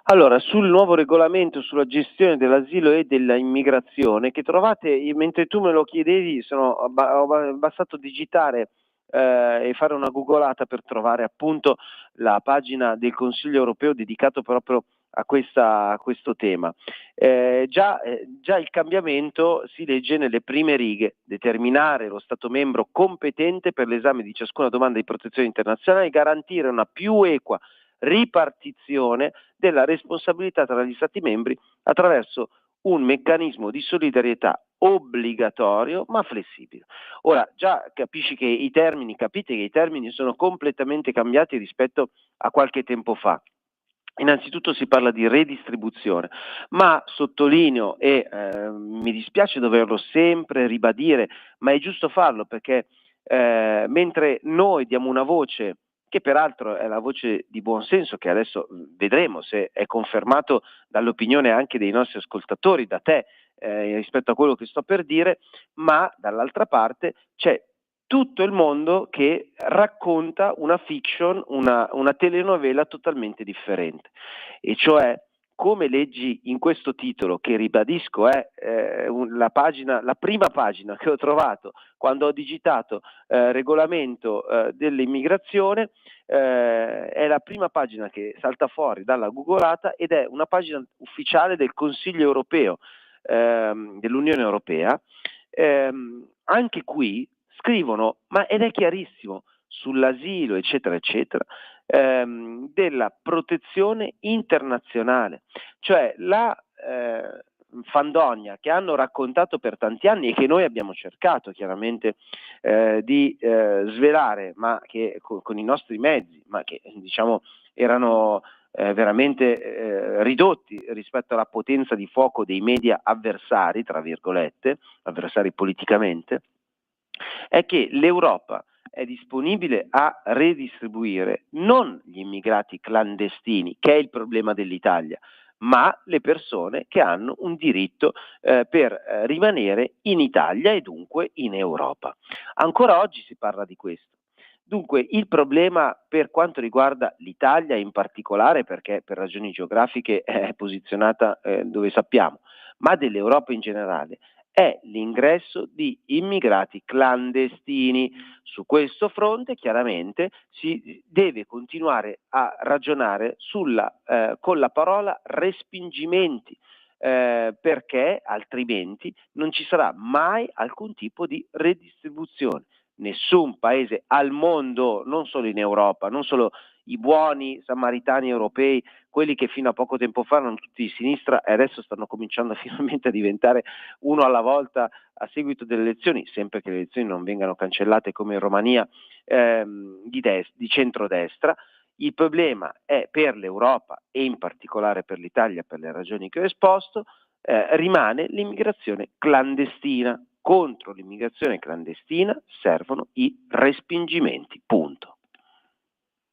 Allora, sul nuovo regolamento sulla gestione dell'asilo e dell'immigrazione, che trovate, mentre tu me lo chiedevi, ho bastato digitare e fare una googolata per trovare appunto la pagina del Consiglio europeo dedicato proprio a questo tema. Già il cambiamento si legge nelle prime righe: determinare lo Stato membro competente per l'esame di ciascuna domanda di protezione internazionale e garantire una più equa ripartizione della responsabilità tra gli Stati membri attraverso un meccanismo di solidarietà obbligatorio ma flessibile. Ora già capite che i termini sono completamente cambiati rispetto a qualche tempo fa. Innanzitutto si parla di redistribuzione, ma sottolineo e mi dispiace doverlo sempre ribadire, ma è giusto farlo perché mentre noi diamo una voce, che peraltro è la voce di buonsenso, che adesso vedremo se è confermato dall'opinione anche dei nostri ascoltatori, da te, rispetto a quello che sto per dire, ma dall'altra parte c'è tutto il mondo che racconta una fiction, una telenovela totalmente differente, e cioè, come leggi in questo titolo, che ribadisco è la prima pagina che ho trovato quando ho digitato regolamento dell'immigrazione, è la prima pagina che salta fuori dalla googolata ed è una pagina ufficiale del Consiglio europeo, dell'Unione Europea. Anche qui scrivono, ed è chiarissimo, sull'asilo eccetera eccetera, della protezione internazionale, cioè la fandogna che hanno raccontato per tanti anni e che noi abbiamo cercato chiaramente di svelare, ma che con i nostri mezzi, ma che diciamo erano veramente ridotti rispetto alla potenza di fuoco dei media avversari, tra virgolette, avversari politicamente, è che l'Europa è disponibile a redistribuire non gli immigrati clandestini, che è il problema dell'Italia, ma le persone che hanno un diritto per rimanere in Italia e dunque in Europa. Ancora oggi si parla di questo. Dunque il problema per quanto riguarda l'Italia in particolare, perché per ragioni geografiche è posizionata dove sappiamo, ma dell'Europa in generale, è l'ingresso di immigrati clandestini. Su questo fronte chiaramente si deve continuare a ragionare con la parola respingimenti, perché altrimenti non ci sarà mai alcun tipo di redistribuzione. Nessun paese al mondo, non solo in Europa, non solo i buoni samaritani europei, quelli che fino a poco tempo fa erano tutti di sinistra e adesso stanno cominciando finalmente a diventare uno alla volta a seguito delle elezioni, sempre che le elezioni non vengano cancellate come in Romania, di centrodestra. Il problema è per l'Europa e in particolare per l'Italia, per le ragioni che ho esposto, rimane l'immigrazione clandestina. Contro l'immigrazione clandestina servono i respingimenti, punto.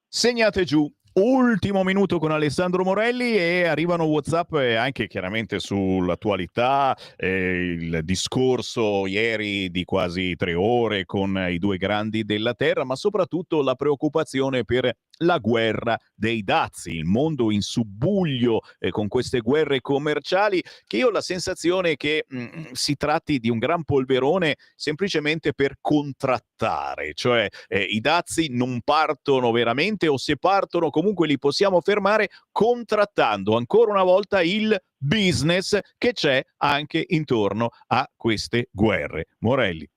Segnate giù. Ultimo minuto con Alessandro Morelli e arrivano WhatsApp anche chiaramente sull'attualità, il discorso ieri di quasi 3 ore con i 2 grandi della terra, ma soprattutto la preoccupazione per la guerra dei dazi, il mondo in subbuglio con queste guerre commerciali, che io ho la sensazione che si tratti di un gran polverone semplicemente per contrattare, cioè i dazi non partono veramente, o se partono comunque li possiamo fermare contrattando ancora una volta il business che c'è anche intorno a queste guerre. Morelli.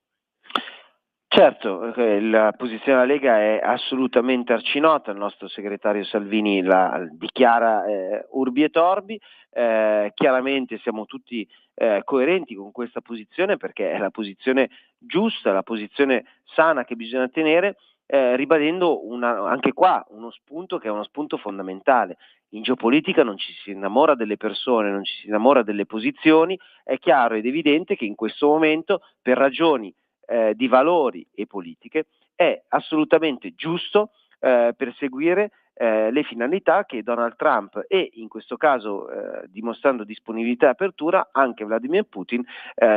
Certo, la posizione della Lega è assolutamente arcinota, il nostro segretario Salvini la dichiara urbi e torbi, chiaramente siamo tutti coerenti con questa posizione perché è la posizione giusta, la posizione sana che bisogna tenere, ribadendo anche qua uno spunto che è uno spunto fondamentale. In geopolitica non ci si innamora delle persone, non ci si innamora delle posizioni, è chiaro ed evidente che in questo momento per ragioni di valori e politiche è assolutamente giusto perseguire le finalità che Donald Trump e in questo caso dimostrando disponibilità e apertura anche Vladimir Putin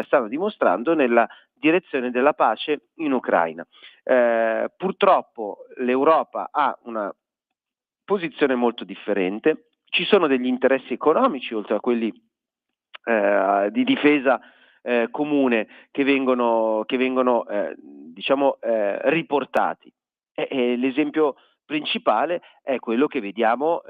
stanno dimostrando nella direzione della pace in Ucraina. Purtroppo l'Europa ha una posizione molto differente, ci sono degli interessi economici oltre a quelli di difesa comune che vengono riportati. L'esempio principale è quello che vediamo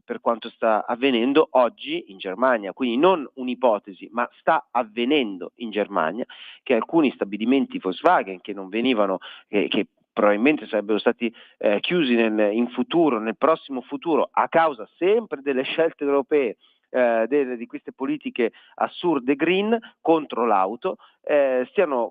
per quanto sta avvenendo oggi in Germania, quindi non un'ipotesi, ma sta avvenendo in Germania che alcuni stabilimenti Volkswagen che non venivano, che probabilmente sarebbero stati chiusi in futuro, nel prossimo futuro, a causa sempre delle scelte europee, di queste politiche assurde green contro l'auto,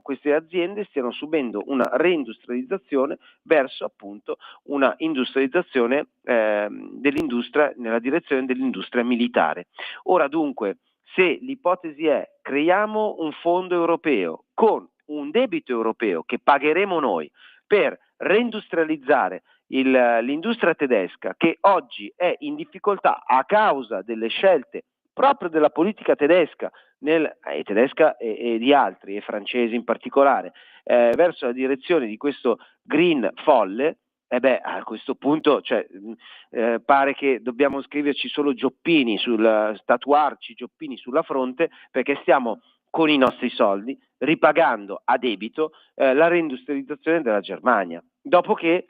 queste aziende stiano subendo una reindustrializzazione verso appunto una industrializzazione dell'industria nella direzione dell'industria militare. Ora dunque, se l'ipotesi è creiamo un fondo europeo con un debito europeo che pagheremo noi per reindustrializzare l'industria tedesca, che oggi è in difficoltà a causa delle scelte proprio della politica tedesca, tedesca e di altri, e francesi in particolare, verso la direzione di questo green folle, a questo punto pare che dobbiamo scriverci solo Gioppini, tatuarci Gioppini sulla fronte, perché stiamo con i nostri soldi ripagando a debito la reindustrializzazione della Germania, dopo che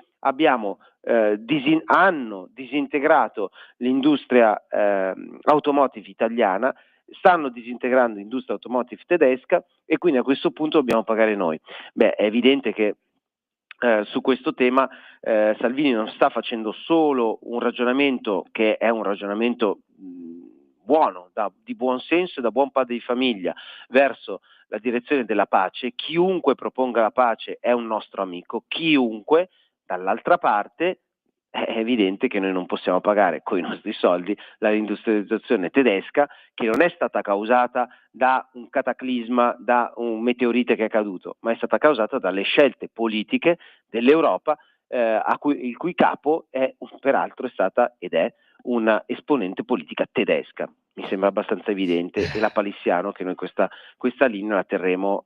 hanno disintegrato l'industria automotive italiana, stanno disintegrando l'industria automotive tedesca e quindi a questo punto dobbiamo pagare noi. È evidente che su questo tema Salvini non sta facendo solo un ragionamento che è un ragionamento buono, di buon senso e da buon padre di famiglia verso la direzione della pace. Chiunque proponga la pace è un nostro amico, chiunque. Dall'altra parte è evidente che noi non possiamo pagare con i nostri soldi la reindustrializzazione tedesca, che non è stata causata da un cataclisma, da un meteorite che è caduto, ma è stata causata dalle scelte politiche dell'Europa, il cui capo peraltro è stata ed è una esponente politica tedesca. Mi sembra abbastanza evidente e lapalissiano che noi questa linea la terremo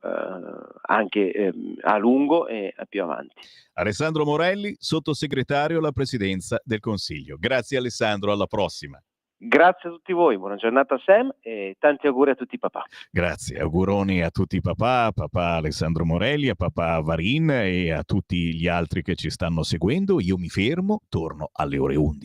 anche a lungo e più avanti.
Alessandro Morelli, sottosegretario alla Presidenza del Consiglio. Grazie Alessandro, alla prossima.
Grazie a tutti voi, buona giornata a Sam e tanti auguri a tutti i papà.
Grazie, auguroni a tutti i papà Alessandro Morelli, a papà Varin e a tutti gli altri che ci stanno seguendo. Io mi fermo, torno alle ore 11.